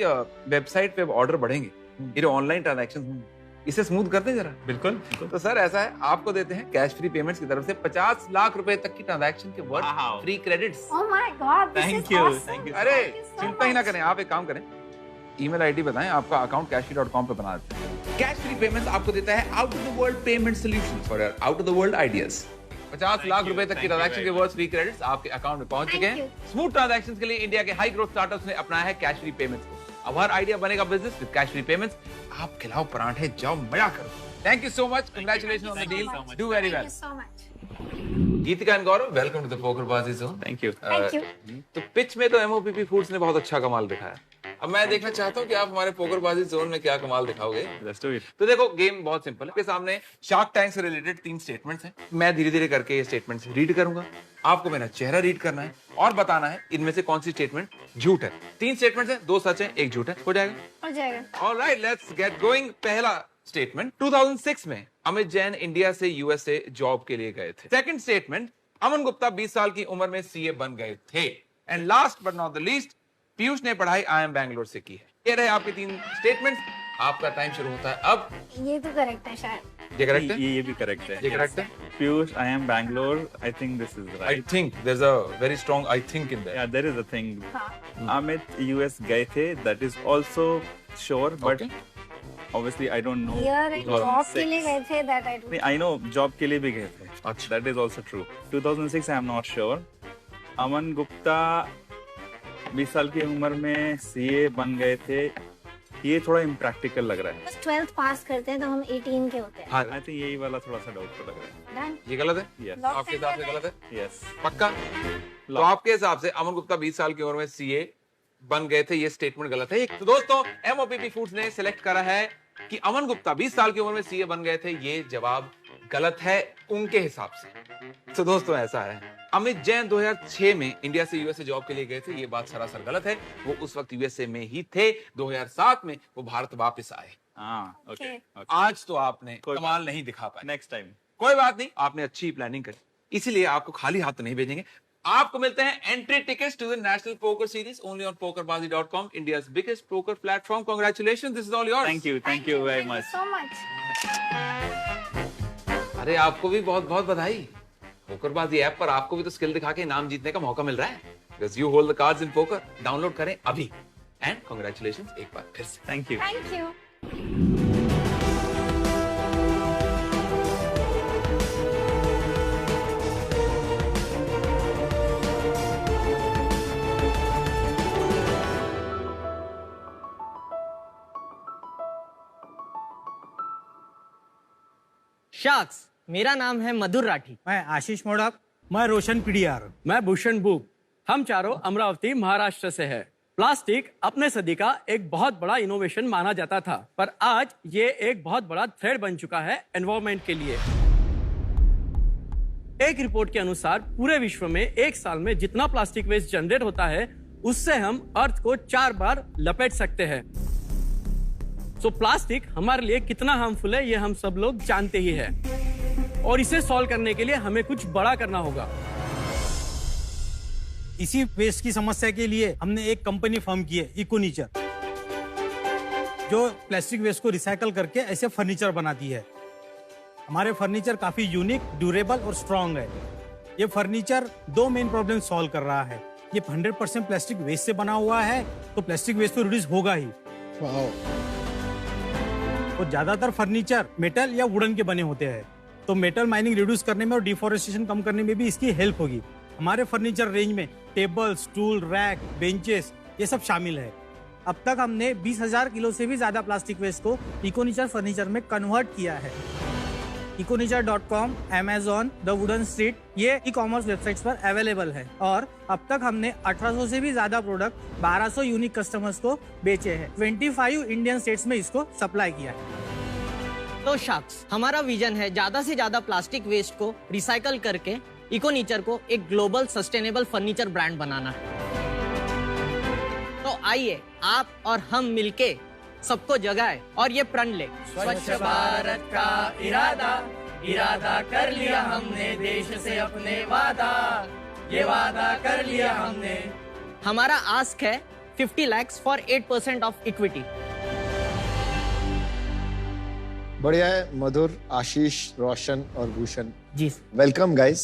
वेबसाइट पे ऑर्डर बढ़ेंगे, ये जो ऑनलाइन ट्रांजैक्शन होंगे, इसे स्मूथ कर दें जरा। बिल्कुल। तो सर ऐसा है, आपको देते हैं कैश फ्री पेमेंट्स की तरफ से 50 लाख रुपए तक की ट्रांजैक्शन के worth free credits. Oh my God, this Thank is you, awesome. thank you. अरे Thank you so चिंता ही ना much. करें, आप एक काम करें, ईमेल आईडी बताएं, आपका अकाउंट cashfree.com पे बना देते हैं। कैश फ्री पेमेंट्स आपको देता है out of the world payment solutions for your out of the world ideas. 50 lakh रुपए तक की ट्रांजैक्शन के वर्थ फ्री क्रेडिट्स आपके अकाउंट में पहुंच चुके हैं। स्मूथ ट्रांजैक्शन के लिए इंडिया के हाई ग्रोथ स्टार्टअप्स ने अपनाया है कैश फ्री पेमेंट्स को। अब हर आइडिया बनेगा business with cash free payments. आप खिलाओ पराठे, जाओ मजा करो। Thank you so much, congratulation on the deal, do very well. Thank you so much. Geetika and Gaurav, welcome to the PokerBaazi zone. Thank you. Thank you. तो पिच में तो एमओपीपी फूड्स ने बहुत अच्छा कमाल दिखाया। अब मैं देखना चाहता हूँ कि आप हमारे पोकरबाजी जोन में क्या कमाल दिखाओगे। Let's do it. तो देखो, गेम बहुत सिंपल है। आपके सामने शार्क टैंक से रिलेटेड 3 स्टेटमेंट्स हैं। मैं धीरे धीरे करके ये स्टेटमेंट्स रीड करूंगा, आपको मेरा चेहरा रीड करना है और बताना है इनमें से कौन सी स्टेटमेंट झूठ है। 3 स्टेटमेंट्स हैं, 2 सच हैं, 1 झूठ है। हो जाएगा? हो जाएगा। Alright, let's get going. पहला स्टेटमेंट 2006 में अमित जैन इंडिया से यूएसए जॉब के लिए गए थे। सेकंड स्टेटमेंट, अमन गुप्ता 20 साल की उम्र में सीए बन गए थे। And last but not the least, Piyush ने पढ़ाई IIM बैंगलोर से की है। ये रहे आपके 3 स्टेटमेंट्स। आपका टाइम शुरू होता है अब। ये तो करेक्ट है शायद। ये करेक्ट है? ये भी करेक्ट है। ये करेक्ट है? Piyush, I am Bangalore. I think this is right. I think there's a very strong I think in there. Yeah, there is a thing. हाँ. Amit US गए थे. That is also sure, but Okay. obviously I don't know. Year job के लिए गए थे that I do. I know job के लिए भी गए थे. अच्छा. That is also true. 2006 I am not sure. Aman Gupta 20 साल की उम्र में CA बन गए थे. ये थोड़ा इम्प्रैक्टिकल लग रहा है। बस 12th पास करते हैं तो हम 18 के होते हैं। हाँ, आई थिंक यही वाला थोड़ा सा डाउटफुल लग रहा है। Done. ये गलत है? Yes. आपके हिसाब से गलत है? Yes. पक्का? तो आपके हिसाब से अमन गुप्ता 20 साल की उम्र में सीए बन गए थे, ये स्टेटमेंट गलत है। तो दोस्तों, MOPP फूड्स ने सिलेक्ट करा है कि अमन गुप्ता 20 साल की उम्र में सीए बन गए थे। ये जवाब गलत है उनके हिसाब से। तो दोस्तों, ऐसा है, अमित जैन 2006 में इंडिया से यूएसए जॉब के लिए गए थे। ये बात सरासर गलत है। वो उस वक्त यूएसए में ही थे। 2007 में वो भारत वापस आए। हाँ, okay. आज तो आपने कमाल नहीं दिखा पाए। Next time. कोई बात नहीं, आपने अच्छी प्लानिंग करी, इसीलिए आपको खाली हाथ तो नहीं भेजेंगे। आपको मिलते हैं entry tickets to the national poker series only on pokerbazi.com, India's biggest poker platform. Congratulations, this is all yours. Thank you very much. So much. अरे आपको भी बहुत बहुत बधाई। पोकरबाजी ऐप पर आपको भी तो स्किल दिखा के इनाम जीतने का मौका मिल रहा है। Because you hold the cards in poker. Download करें अभी। एंड कांग्रेचुलेशंस एक बार फिर से। Thank you. Thank you. Sharks, मेरा नाम है मधुर राठी। मैं आशीष मोड़क। मैं रोशन पीडीआर। मैं भूषण बुक। हम चारों अमरावती महाराष्ट्र से हैं। प्लास्टिक अपने सदी का एक बहुत बड़ा इनोवेशन माना जाता था, पर आज ये एक बहुत बड़ा थ्रेट बन चुका है एनवायरनमेंट के लिए। एक रिपोर्ट के अनुसार पूरे विश्व में एक साल में जितना प्लास्टिक वेस्ट जनरेट होता है, उससे हम अर्थ को 4 बार लपेट सकते हैं। सो प्लास्टिक हमारे लिए कितना हार्मफुल है, ये हम सब लोग जानते ही हैं। और इसे सॉल्व करने के लिए हमें कुछ बड़ा करना होगा। इसी वेस्ट की समस्या के लिए हमने एक कंपनी फॉर्म की है, इकोनेचर, जो प्लास्टिक वेस्ट को रिसाइकल करके ऐसे फर्नीचर बनाती है। हमारे फर्नीचर काफी यूनिक, ड्यूरेबल और स्ट्रॉन्ग है। ये फर्नीचर 2 मेन प्रॉब्लम सॉल्व कर रहा है। ये 100% प्लास्टिक वेस्ट से बना हुआ है, तो प्लास्टिक वेस्ट तो रिड्यूस होगा ही। और ज्यादातर फर्नीचर मेटल या वुडन के बने होते हैं, तो मेटल माइनिंग रिड्यूस करने में और डिफोरेस्टेशन कम करने में भी इसकी हेल्प होगी। हमारे फर्नीचर रेंज में टेबल, स्टूल, रैक, बेंचेस ये सब शामिल है। अब तक हमने 20,000 किलो से भी ज्यादा प्लास्टिक वेस्ट को इकोनेचर फर्नीचर में कन्वर्ट किया है। econature.com, Amazon, The Wooden Street ये ई-कॉमर्स वेबसाइट्स पर अवेलेबल है। और अब तक हमने 1800 से भी ज्यादा प्रोडक्ट 1200 यूनिक कस्टमर्स को बेचे हैं। 25 इंडियन स्टेट्स में इसको सप्लाई किया है। तो शार्क्स, हमारा विजन है ज्यादा से ज्यादा प्लास्टिक वेस्ट को रिसाइकल करके इकोनेचर को एक ग्लोबल सस्टेनेबल फर्नीचर ब्रांड बनाना है। तो आइए आप और हम मिलके सबको जगाए और ये प्रण ले, स्वच्छ भारत का इरादा कर लिया हमने, देश से अपने वादा, ये वादा कर लिया हमने। हमारा आस्क है 50 lakhs फॉर 8% ऑफ इक्विटी। बढ़िया है मधुर, आशीष, रोशन और भूषण जी वेलकम गाइस।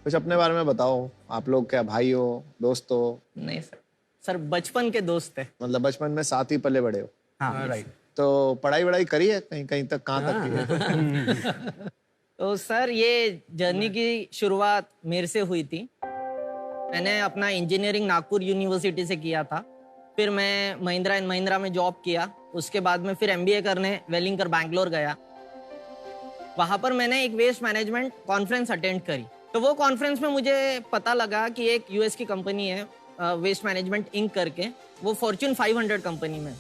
कुछ अपने बारे में बताओ। आप लोग क्या भाई हो, दोस्त हो? नहीं सर बचपन के दोस्त है। मतलब बचपन में साथ ही पले बड़े हो? हाँ राइट। तो पढ़ाई वढ़ाई करी है कहीं कहीं तक? कहाँ तक की है? तो सर ये जर्नी की शुरुआत मेरे से हुई थी। मैंने अपना इंजीनियरिंग नागपुर यूनिवर्सिटी से किया था। फिर मैं महिंद्रा एंड महिंद्रा में जॉब किया। उसके बाद में फिर MBA करने वेलिंगकर बैंगलोर गया। वहाँ पर मैंने एक वेस्ट मैनेजमेंट कॉन्फ्रेंस अटेंड करी। तो वो कॉन्फ्रेंस में मुझे पता लगा कि एक US की कंपनी है वेस्ट मैनेजमेंट इंक करके, वो फॉर्च्यून 500 कंपनी में।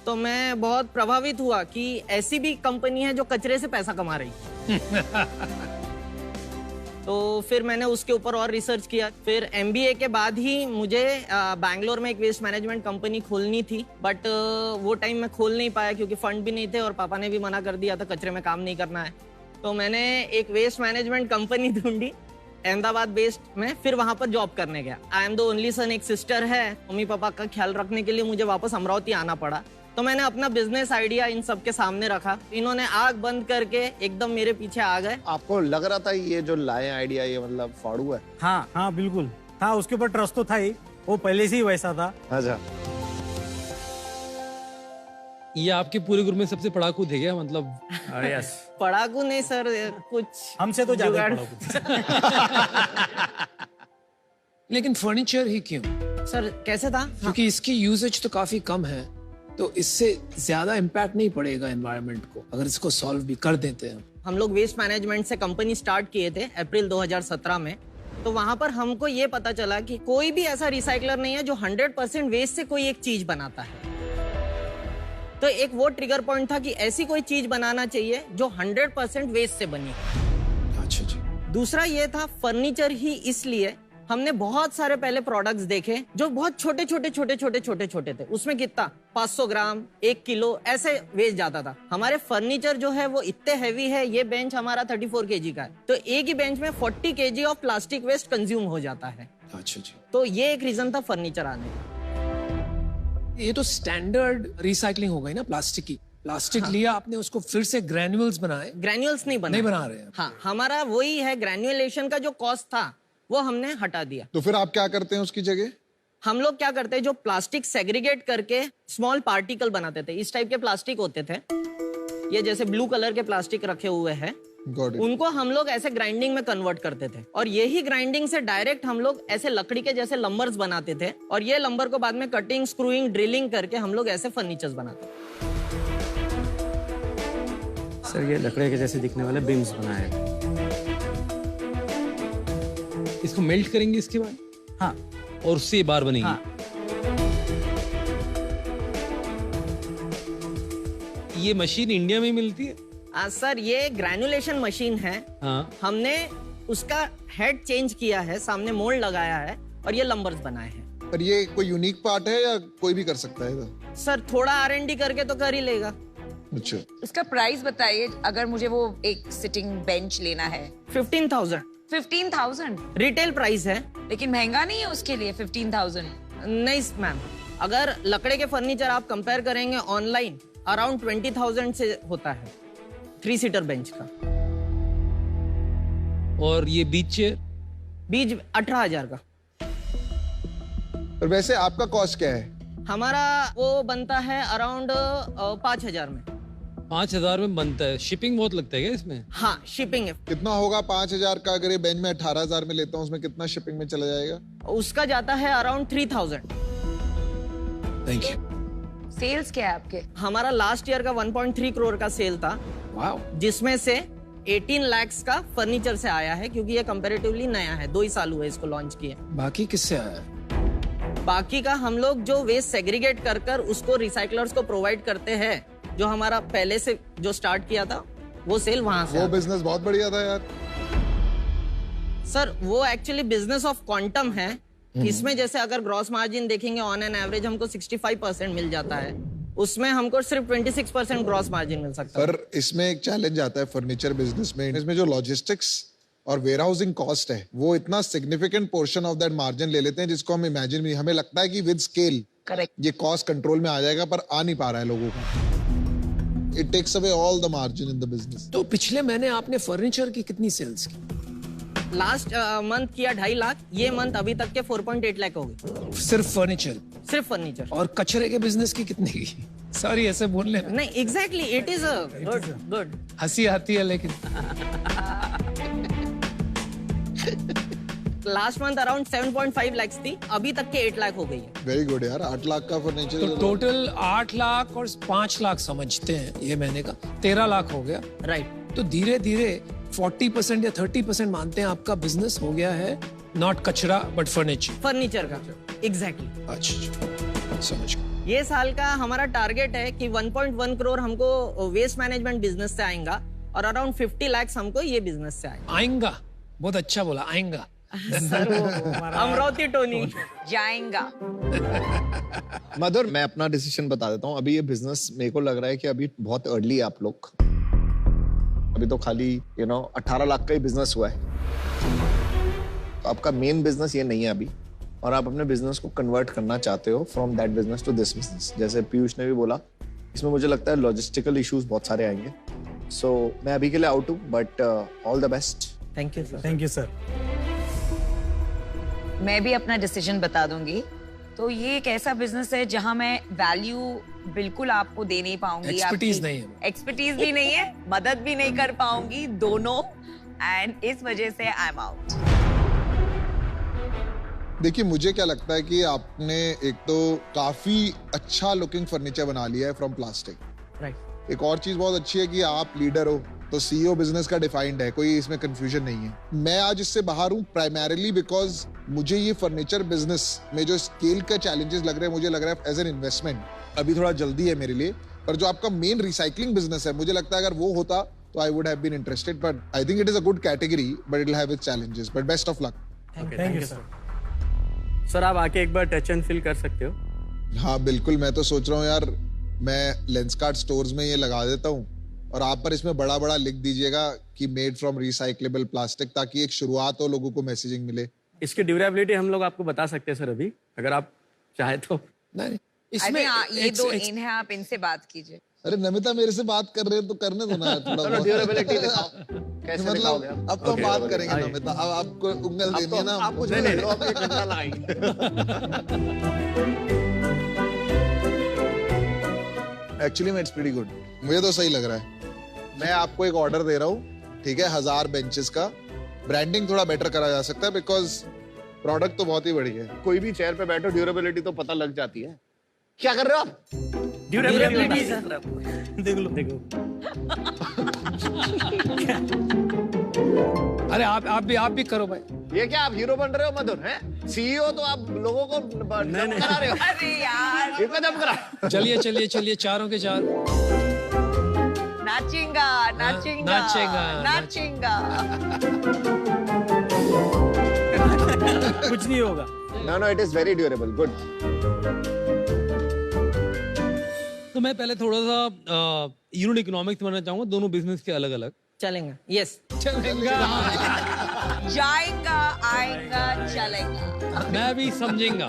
तो मैं बहुत प्रभावित हुआ कि ऐसी भी कंपनी है जो कचरे से पैसा कमा रही। तो फिर मैंने उसके ऊपर और रिसर्च किया। फिर MBA के बाद ही मुझे बैंगलोर में एक वेस्ट मैनेजमेंट कंपनी खोलनी थी, बट वो टाइम में खोल नहीं पाया क्योंकि फंड भी नहीं थे और पापा ने भी मना कर दिया था कचरे में काम नहीं करना है। तो मैंने एक वेस्ट मैनेजमेंट कंपनी ढूंढी अहमदाबाद बेस्ड में, फिर वहां पर जॉब करने गया। I am the only son, एक सिस्टर है। मम्मी पापा का ख्याल रखने के लिए मुझे वापस अमरावती आना पड़ा। तो मैंने अपना बिजनेस आइडिया इन सब के सामने रखा। इन्होंने आग बंद करके एकदम मेरे पीछे आ गए। आपको लग रहा था ये जो लाए आइडिया ये मतलब फाड़ू है? हाँ हाँ बिल्कुल था, उसके ऊपर ट्रस्ट तो था ही, वो पहले से ही वैसा था। अच्छा, ये आपके पूरे ग्रुप में सबसे पढ़ाकू थे क्या? मतलब यस, पढ़ाकू नहीं सर, कुछ हमसे तो ज्यादा जुगाड़। लेकिन फर्नीचर ही क्यों? सर कैसे था? क्योंकि इसकी यूजेज तो काफी कम है, तो इससे ज्यादा इम्पैक्ट नहीं पड़ेगा एनवायरनमेंट को अगर इसको सॉल्व भी कर देते हैं। हम लोग वेस्ट मैनेजमेंट से कंपनी स्टार्ट किए थे अप्रैल 2017 में। तो वहां पर हमको ये पता चला कि कोई भी ऐसा रिसाइकलर नहीं है जो 100% वेस्ट से कोई एक चीज बनाता है। तो एक वो ट्रिगर पॉइंट था कि ऐसी कोई चीज बनाना चाहिए जो 100% वेस्ट से बनी। अच्छा जी। दूसरा ये था फर्नीचर ही, इसलिए हमने बहुत सारे पहले प्रोडक्ट्स देखे जो बहुत छोटे छोटे थे। उसमें कितना 500 ग्राम 1 किलो ऐसे वेस्ट जाता था। हमारे फर्नीचर जो है वो इतने हैवी है, ये बेंच हमारा 34 kg का है, तो एक ही बेंच में 40 kg of plastic waste consume हो जाता है। अच्छा जी। तो ये एक रीजन था फर्नीचर आने का। ये तो स्टैंडर्ड रिसाइकलिंग हो गई ना प्लास्टिक की। प्लास्टिक लिया आपने, उसको फिर से ग्रेन्यूल्स बनाए। ग्रेन्यूल्स नहीं बना रहे हैं। हाँ, हमारा वही है, ग्रेन्युलेशन का जो कॉस्ट था वो हमने हटा दिया। तो फिर आप क्या करते हैं उसकी जगह? हम लोग क्या करते हैं, जो प्लास्टिक सेग्रीगेट करके स्मॉल पार्टिकल बनाते थे। इस टाइप के प्लास्टिक होते थे, ये जैसे ब्लू कलर के प्लास्टिक रखे हुए हैं, उनको हम लोग ऐसे ग्राइंडिंग में कन्वर्ट करते थे और यही ग्राइंडिंग से डायरेक्ट हम लोग ऐसे लकड़ी के जैसे लंबर्स बनाते थे और ये लंबर को बाद में कटिंग, स्क्रूइंग, ड्रिलिंग करके हम लोग ऐसे फर्नीचर्स बनाते थे। सर ये लकड़ी के जैसे दिखने वाले बीम्स बनाए। इसको मेल्ट करेंगे इसके बाद? हाँ। और उससे ये बार बनेगी? हाँ। ये मशीन इंडिया में मिलती है? सर ये ग्रेन्युलेशन मशीन है। हाँ। हमने उसका हेड चेंज किया है, सामने मोल्ड लगाया है और ये लंबर्स बनाए हैं। पर ये कोई यूनिक पार्ट है या कोई भी कर सकता है? सर थोड़ा R&D करके तो कर ही लेगा। अच्छा, इसका प्राइस बताइए, अगर मुझे वो एक सिटिंग बेंच लेना है। 15,000। 15,000 रिटेल प्राइस है, लेकिन महंगा नहीं है उसके लिए 15,000? नहीं मैम, अगर लकड़े के फर्नीचर आप कंपेयर करेंगे ऑनलाइन, अराउंड 20,000 से होता है 3 सीटर बेंच का। और ये बीच चेयर? बीच 18,000 का। और वैसे आपका कॉस्ट क्या है? हमारा वो बनता है अराउंड 5,000 में। 5,000 में बनता है? शिपिंग बहुत लगता है क्या इसमें? हाँ, शिपिंग है। कितना होगा 5,000 का? अगर ये बेंच में 18,000 में लेता हूँ, उसमें कितना शिपिंग में चला जाएगा? उसका जाता है अराउंड 3,000। Thank you. सेल्स क्या है आपके? हमारा लास्ट ईयर का 1.3 करोड़ का सेल था। वाओ। जिसमें से 18 लाख का फर्नीचर से आया है, क्योंकि ये कंपैरेटिवली नया है, 2 ही साल हुए इसको लॉन्च किए। बाकी किससे आया? बाकी का हम लोग जो वेस्ट सेग्रीगेट कर कर उसको रिसाइकलर्स को प्रोवाइड करते हैं, जो हमारा पहले से जो स्टार्ट किया था वो सेल वहां से। वो बिजनेस बहुत बढ़िया था यार। सर वो एक्चुअली बिजनेस ऑफ क्वांटम है। इसमें जैसे अगर ग्रॉस मार्जिन देखेंगे ऑन एन एवरेज हमको 65% मिल जाता है, उसमें हमको सिर्फ 26% ग्रॉस मार्जिन मिल सकता है। पर इसमें एक चैलेंज आता है फर्नीचर बिजनेस में, इसमें जो लॉजिस्टिक्स और वेयरहाउसिंग कॉस्ट है वो इतना significant portion of that margin ले लेते हैं जिसको हम इमेजिन भी, हमें लगता है कि विद स्केल ये कॉस्ट कंट्रोल में आ जाएगा, पर आ नहीं पा रहा है लोगों का। It takes away all the margin in the business. तो पिछले महीने आपने फर्नीचर की कितनी सेल्स की? लास्ट मंथ किया 2.5 लाख, ये मंथ अभी तक के 4.8 लाख हो गए। सिर्फ फर्नीचर? सिर्फ फर्नीचर। और कचरे के बिजनेस की कितनी की? सॉरी ऐसे बोलने में। नहीं, एग्जैक्टली, इट इज गुड। हंसी आती है लेकिन। लास्ट मंथ अराउंड 7.5 लाख थी, अभी तक के 8 लाख हो गई है। वेरी गुड यार, 8 लाख का फर्नीचर। तो टोटल 8 लाख और 5 लाख समझते हैं ये महीने का, 13 लाख हो गया। राइट। तो धीरे धीरे 40% या 30% मानते हैं आपका बिजनेस हो गया है, नॉट कचरा बट फर्नीचर का। एग्जैक्टली। अच्छा, समझ गया। ये साल का हमारा टारगेट है कि 1.1 करोड़ हमको वेस्ट मैनेजमेंट बिजनेस से आएगा और अराउंड 50 लाख हमको ये बिजनेस से आएगा। बहुत अच्छा बोला, आएगा। अमरावती टोनी जाएगा। मधुर, मैं अपना डिसीजन बता देता हूँ। अभी ये बिजनेस मेरे को लग रहा है कि अभी बहुत अर्ली है आप लोग। अभी तो खाली 18 लाख का ही बिजनेस हुआ है, तो आपका मेन बिजनेस ये नहीं है अभी, और आप अपने बिजनेस को कन्वर्ट करना चाहते हो from that business to this business. जैसे पीयूष ने भी बोला, इसमें मुझे लगता है लॉजिस्टिकल इश्यूज बहुत सारे आएंगे। सो मैं अभी के लिए आउट हूँ, but all the best. Thank you sir. Thank you sir. मैं भी अपना डिसीजन बता दूंगी। तो ये एक ऐसा बिजनेस है जहां मैं वैल्यू बिल्कुल आपको दे नहीं पाऊंगी। एक्सपर्टीज नहीं है, एक्सपर्टीज भी नहीं है, मदद भी नहीं कर पाऊंगी दोनों, एंड इस वजह से आई एम आउट। देखिए, मुझे क्या लगता है कि आपने एक तो काफी अच्छा लुकिंग फर्नीचर बना लिया है फ्रॉम प्लास्टिक। राइट। एक और चीज बहुत अच्छी है कि आप लीडर हो, तो सीईओ बिजनेस का डिफाइंड है, कोई इसमें कंफ्यूजन नहीं है। मैं आज इससे बाहर हूँ प्राइमरीली बिकॉज मुझे ये फर्नीचर बिजनेस में जो स्केल के चैलेंजेस लग रहे हैं, मुझे लग रहा है एज एन इन्वेस्टमेंट अभी थोड़ा जल्दी है मेरे लिए। पर जो आपका मेन रिसाइकलिंग बिजनेस है, मुझे लगता है अगर वो होता तो I would have been interested, but I think it is a good category, but it will have its challenges, but best of luck. Thank you sir. Sir आप आके एक बार टच एंड फील कर सकते हो। हाँ बिल्कुल, मैं तो सोच रहा हूँ यार, मैं लेंसकार्ट स्टोर्स में ये लगा देता हूँ और आप पर इसमें बड़ा बड़ा लिख दीजिएगा कि मेड फ्रॉम रिसाइक्लेबल प्लास्टिक, ताकि एक शुरुआत हो, लोगों को मैसेजिंग मिले। इसकी ड्यूरेबिलिटी हम लोग आपको बता सकते हैं सर अभी, अगर आप चाहे तो। नहीं, इसमें ये दो इन है, आप इनसे बात कीजिए। अरे नमिता मेरे से बात कर रहे हैं तो करने दो ना थोड़ा बहुत। ड्यूरेबिलिटी दिखाओ, कैसे मतलब दिखाओगे अब तो हम बात करेंगे नमिता, अब आपको उंगल देनी है ना, आप कुछ नहीं लो, आप एक घंटा लगाएंगे। एक्चुअली इट्स प्रीटी गुड, मुझे तो सही लग रहा है। मैं आपको एक ऑर्डर दे रहा हूँ, ठीक है, 1000 बेंचेस का। ब्रांडिंग थोड़ा बेटर करा जा सकता है बिकॉज प्रोडक्ट तो बहुत ही बढ़िया है। कोई भी चेयर पे बैठो, ड्यूरेबिलिटी तो पता लग जाती है। क्या कर रहे हो आप? ड्यूरेबिलिटी देख लो देख लो। अरे आप भी करो भाई। ये क्या आप हीरो बन रहे हो मधुर? हैं सीईओ तो आप लोगों को डंप करा रहे हो। अरे यार, इतना डंप करा। चलिए चारों के चार। नाचेगा नाचेगा नाचेगा। कुछ नहीं होगा। No, it is very durable. Good. तो मैं पहले थोड़ा सा यूनिट इकोनॉमिक्स बनना चाहूंगा, दोनों बिजनेस के अलग अलग। चलेंगे। यस चलेगा। जाएगा, आएगा, चलेगा। मैं भी समझेगा।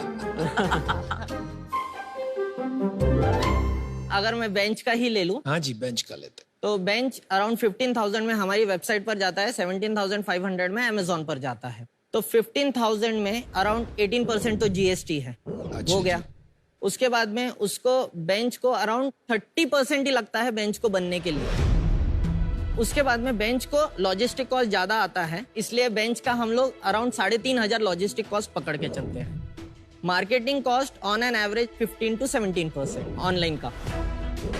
अगर मैं बेंच का ही ले लूं, हाँ जी, बेंच का लेते। तो बेंच अराउंड 15,000 में हमारी वेबसाइट पर जाता है, 17,500 में अमेजोन पर जाता है। तो 15,000 में अराउंड 18% तो जीएसटी है। हो गया। उसके बाद में उसको बेंच को अराउंड 30% ही लगता है बेंच को बनने के लिए। उसके बाद में बेंच को लॉजिस्टिक कॉस्ट ज्यादा आता है, इसलिए बेंच का हम लोग अराउंड 3,500 लॉजिस्टिक कॉस्ट पकड़ के चलते हैं। Marketing cost on an average 15 to 17% online का।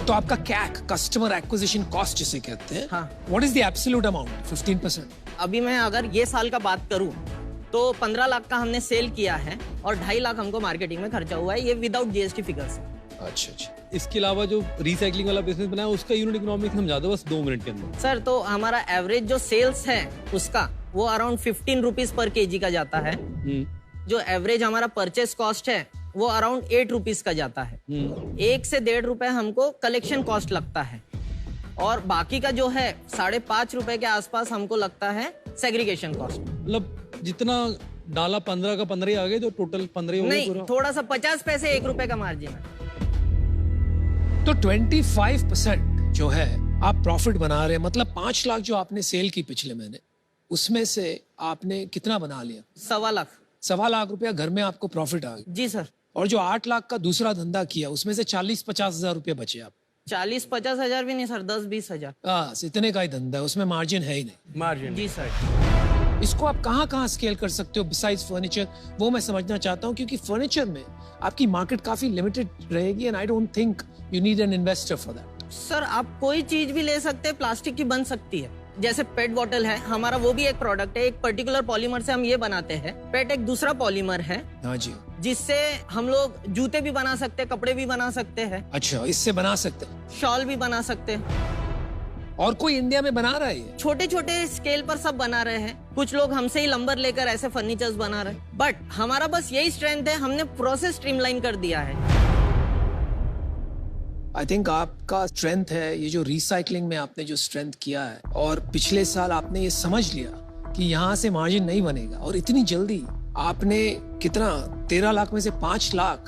तो आपका कैक, कस्टमर एक्विजिशन कॉस्ट जिसे कहते हैं, हाँ। What is the absolute amount? 15%। अभी मैं अगर ये साल का बात करूं तो 15 लाख का हमने सेल किया है और 2.5 लाख हमको मार्केटिंग में खर्चा हुआ है, ये विदाउट जीएसटी फिगर्स है। अच्छा। इसके अलावा जो रिसाइकलिंग वाला बिजनेस बनाया उसका यूनिट इकोनॉमिक्स समझा दो बस 2 मिनट के अंदर। सर तो हमारा एवरेज जो सेल्स है उसका वो अराउंड 15 रुपीज पर केजी का जाता है। जो एवरेज हमारा परचेस कॉस्ट है वो अराउंड 8 रुपीज का जाता है। 1 से 1.5 रुपए हमको कलेक्शन कॉस्ट लगता है और बाकी का जो है 5.5 रुपए के आसपास हमको लगता है सेग्रीगेशन कॉस्ट। मतलब जितना डाला 15 का 15 ही आ गए, तो टोटल 15 हो गए नहीं, पूरा। थोड़ा सा 50 पैसे 1 रुपए का मार्जिन है। तो 25% जो है आप प्रॉफिट बना रहे हैं, मतलब 5 लाख जो आपने सेल की पिछले महीने, उसमें से आपने कितना बना लिया? 1.25 लाख। 1.25 लाख रुपया घर में आपको प्रॉफिट आ गया। जी सर। और जो 8 लाख का दूसरा धंधा किया उसमें से 40-50 हजार रुपये बचे आप। 40-50 हजार भी नहीं सर, 10-20 हजार। बस इतने का ही धंधा है, उसमें मार्जिन है ही नहीं। मार्जिन। जी सर। इसको आप कहाँ स्केल कर सकते हो बिसाइड्स फर्नीचर, वो मैं समझना चाहता हूँ, क्योंकि फर्नीचर में आपकी मार्केट काफी लिमिटेड रहेगी and I don't think you need an investor for that. Sir आप कोई चीज भी ले सकते हैं, प्लास्टिक की बन सकती है। जैसे पेट बॉटल है हमारा, वो भी एक प्रोडक्ट है, एक पर्टिकुलर पॉलीमर से हम ये बनाते हैं। पेट एक दूसरा पॉलीमर है। हाँ जी। जिससे हम लोग जूते भी बना सकते हैं, कपड़े भी बना सकते हैं। अच्छा, इससे बना सकते हैं, शॉल भी बना सकते हैं। और कोई इंडिया में बना रहा है ये? छोटे छोटे स्केल पर सब बना रहे हैं, कुछ लोग हमसे ही लंबर लेकर ऐसे फर्नीचर्स बना रहे हैं, बट हमारा बस यही स्ट्रेंथ है, हमने प्रोसेस स्ट्रीमलाइन कर दिया है। आई थिंक आपका स्ट्रेंथ है ये जो रिसाइकलिंग में आपने जो स्ट्रेंथ किया है, और पिछले साल आपने ये समझ लिया कि यहाँ से मार्जिन नहीं बनेगा, और इतनी जल्दी आपने कितना 13 लाख में से 5 लाख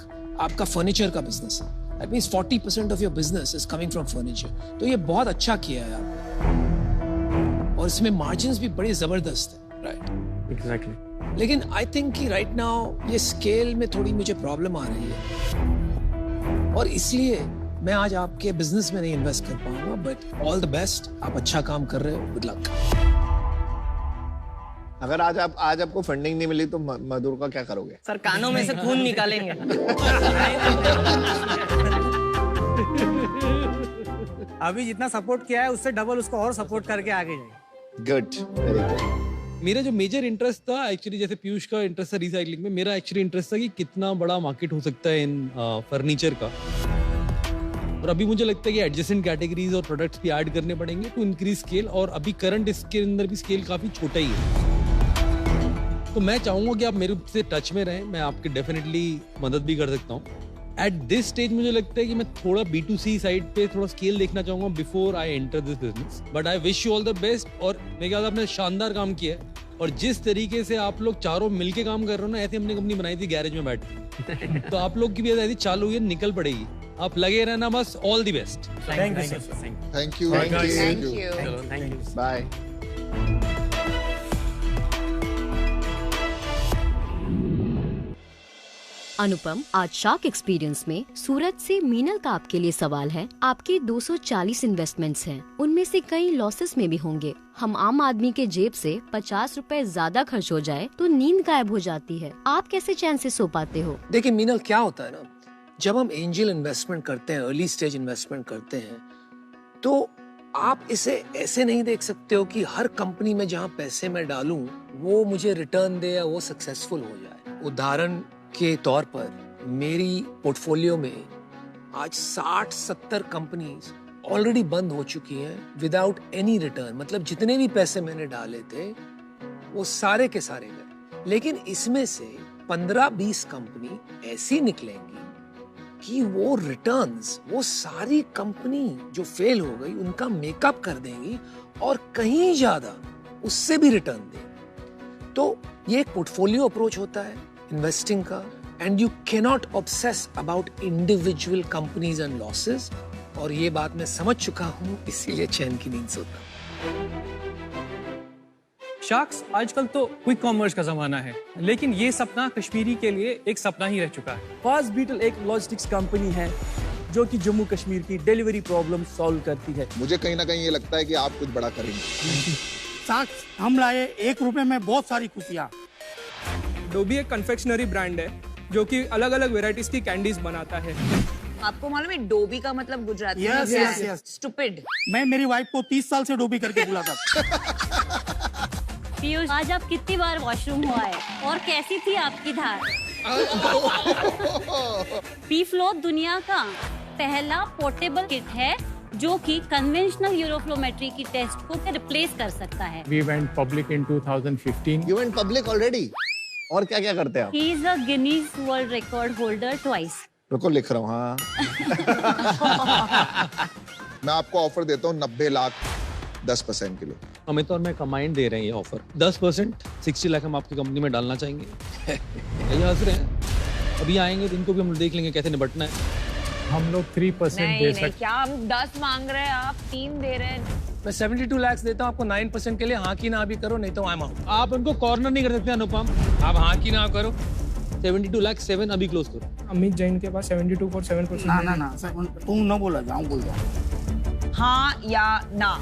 आपका फर्नीचर का बिजनेस है। That means 40% of your business is coming from furniture. तो ये बहुत अच्छा किया है आपने, और इसमें मार्जिन्स भी बड़े जबरदस्त है, राइट? एग्जैक्टली। लेकिन आई थिंक कि राइट नाउ ये स्केल में थोड़ी मुझे प्रॉब्लम आ रही है, और इसलिए मैं आज आपके बिजनेस में नहीं इन्वेस्ट कर पाऊंगा, बट ऑल द बेस्ट, आप अच्छा काम कर रहे हो, गुड लक। अगर आज आपको फंडिंग नहीं मिली तो मधुर का क्या करोगे? सर कानों में से खून निकालेंगे। अभी जितना सपोर्ट किया है उससे डबल उसको और सपोर्ट करके आगे जाएंगे। Good, very good. मेरा जो मेजर इंटरेस्ट था एक्चुअली, जैसे पीयूष का इंटरेस्ट था रिसाइकलिंग में, मेरा एक्चुअली इंटरेस्ट था कि कितना बड़ा मार्केट हो सकता है इन फर्नीचर का, और अभी मुझे लगता है कि एडजेसेंट कैटेगरीज और प्रोडक्ट्स भी ऐड करने पड़ेंगे टू इंक्रीज स्केल, और अभी करंट इसके अंदर भी स्केल काफी छोटा ही है। तो मैं चाहूंगा कि आप मेरे से टच में रहें, मैं आपकी डेफिनेटली मदद भी कर सकता हूँ। एट दिस स्टेज मुझे लगता है कि मैं थोड़ा B2C साइड पे थोड़ा स्केल देखना चाहूंगा before I enter this business, but I wish you all the best. और मेरे ख्याल आपने शानदार काम किया है, और जिस तरीके से आप लोग चारों मिलके काम कर रहे हो ना, ऐसे हमने कंपनी बनाई थी गैरेज में बैठ के, तो आप लोग की भी ऐसी चालू ये निकल पड़ेगी। आप लगे रहना बस। All the best. Thank you, thank you, thank you. Bye. Anupam, आज शार्क एक्सपीरियंस में सूरत से मीनल का आपके लिए सवाल है। आपके 240 इन्वेस्टमेंट्स हैं, उनमें से कई लॉसेस में भी होंगे। हम आम आदमी के जेब से 50 रुपए ज्यादा खर्च हो जाए तो नींद गायब हो जाती है। आप कैसे चैन से सो पाते हो? देखिए मीनल, क्या होता है ना, जब हम एंजल इन्वेस्टमेंट करते हैं, अर्ली स्टेज इन्वेस्टमेंट करते हैं, तो आप इसे ऐसे नहीं देख सकते हो कि हर कंपनी में जहाँ पैसे मैं डालूं वो मुझे रिटर्न दे या वो सक्सेसफुल हो जाए। उदाहरण के तौर पर मेरी पोर्टफोलियो में आज 60-70 कंपनीज ऑलरेडी बंद हो चुकी हैं विदाउट एनी रिटर्न। मतलब जितने भी पैसे मैंने डाले थे वो सारे के सारे गए, लेकिन इसमें से 15-20 कंपनी ऐसी निकलेंगी कि वो रिटर्न्स, वो सारी कंपनी जो फेल हो गई उनका मेकअप कर देंगी और कहीं ज्यादा उससे भी रिटर्न देंगी। तो ये एक पोर्टफोलियो अप्रोच होता है इन्वेस्टिंग का, and you cannot obsess about individual companies and losses. और ये बात मैं समझ चुका हूँ, इसीलिए चैन की नींद सोता हूँ। शार्क्स, आजकल तो क्विक कॉमर्स का जमाना है, लेकिन ये सपना कश्मीरी के लिए एक सपना ही रह चुका है। फास्ट बीटल एक लॉजिस्टिक्स कंपनी है जो कि जम्मू कश्मीर की डिलीवरी प्रॉब्लम सॉल्व करती है। मुझे कहीं ना कहीं ये लगता है कि आप कुछ बड़ा करेंगे। शार्क्स, हम लाए 1 रुपए में बहुत सारी खुशियाँ। डोबी एक कन्फेक्शनरी ब्रांड है जो कि अलग अलग वेराइटीज की कैंडीज बनाता है। आपको मालूम है डोबी का मतलब गुजराती में यस क्या यस है? यस। स्टूपिड। मैं मेरी वाइफ को 30 साल से डोबी करके बुलाता। पीयूष, आज आप कितनी बार वॉशरूम हुआ है और कैसी थी आपकी धार? पी-फ्लो दुनिया का पहला पोर्टेबल किट है जो कि कन्वेंशनल यूरोफ्लोमेट्री की टेस्ट को रिप्लेस कर सकता है। We went public in 2015. You went public already? और क्या क्या करते हैं आप? He is a Guinness World Record holder twice. रुको, लिख रहा हूँ। हाँ। मैं आपको ऑफर देता हूँ 90 लाख 10% के लिए। अमित और मैं कंबाइंड दे रहे हैं ये ऑफर 10%, 60 लाख हम आपकी कंपनी में डालना चाहेंगे। यही हंस रहे हैं, अभी आएंगे तो इनको भी हम देख लेंगे कैसे निपटना है। हम लोग 3% दे सकते। क्या हम 10 मांग रहे हैं, आप 3 दे रहे हैं। मैं 72 लाख देता हूँ आपको 9% के लिए। हाँ की ना भी करो, नहीं तो आई एम आउट। आप उनको कॉर्नर नहीं कर सकते अनुपम, आप हाँ की ना करो। 72 लाख 7 अभी क्लोज करो। अमित जैन के पास 72.7%। ना तू ना बोला, जाऊँ बोल जाऊँ। हाँ या ना?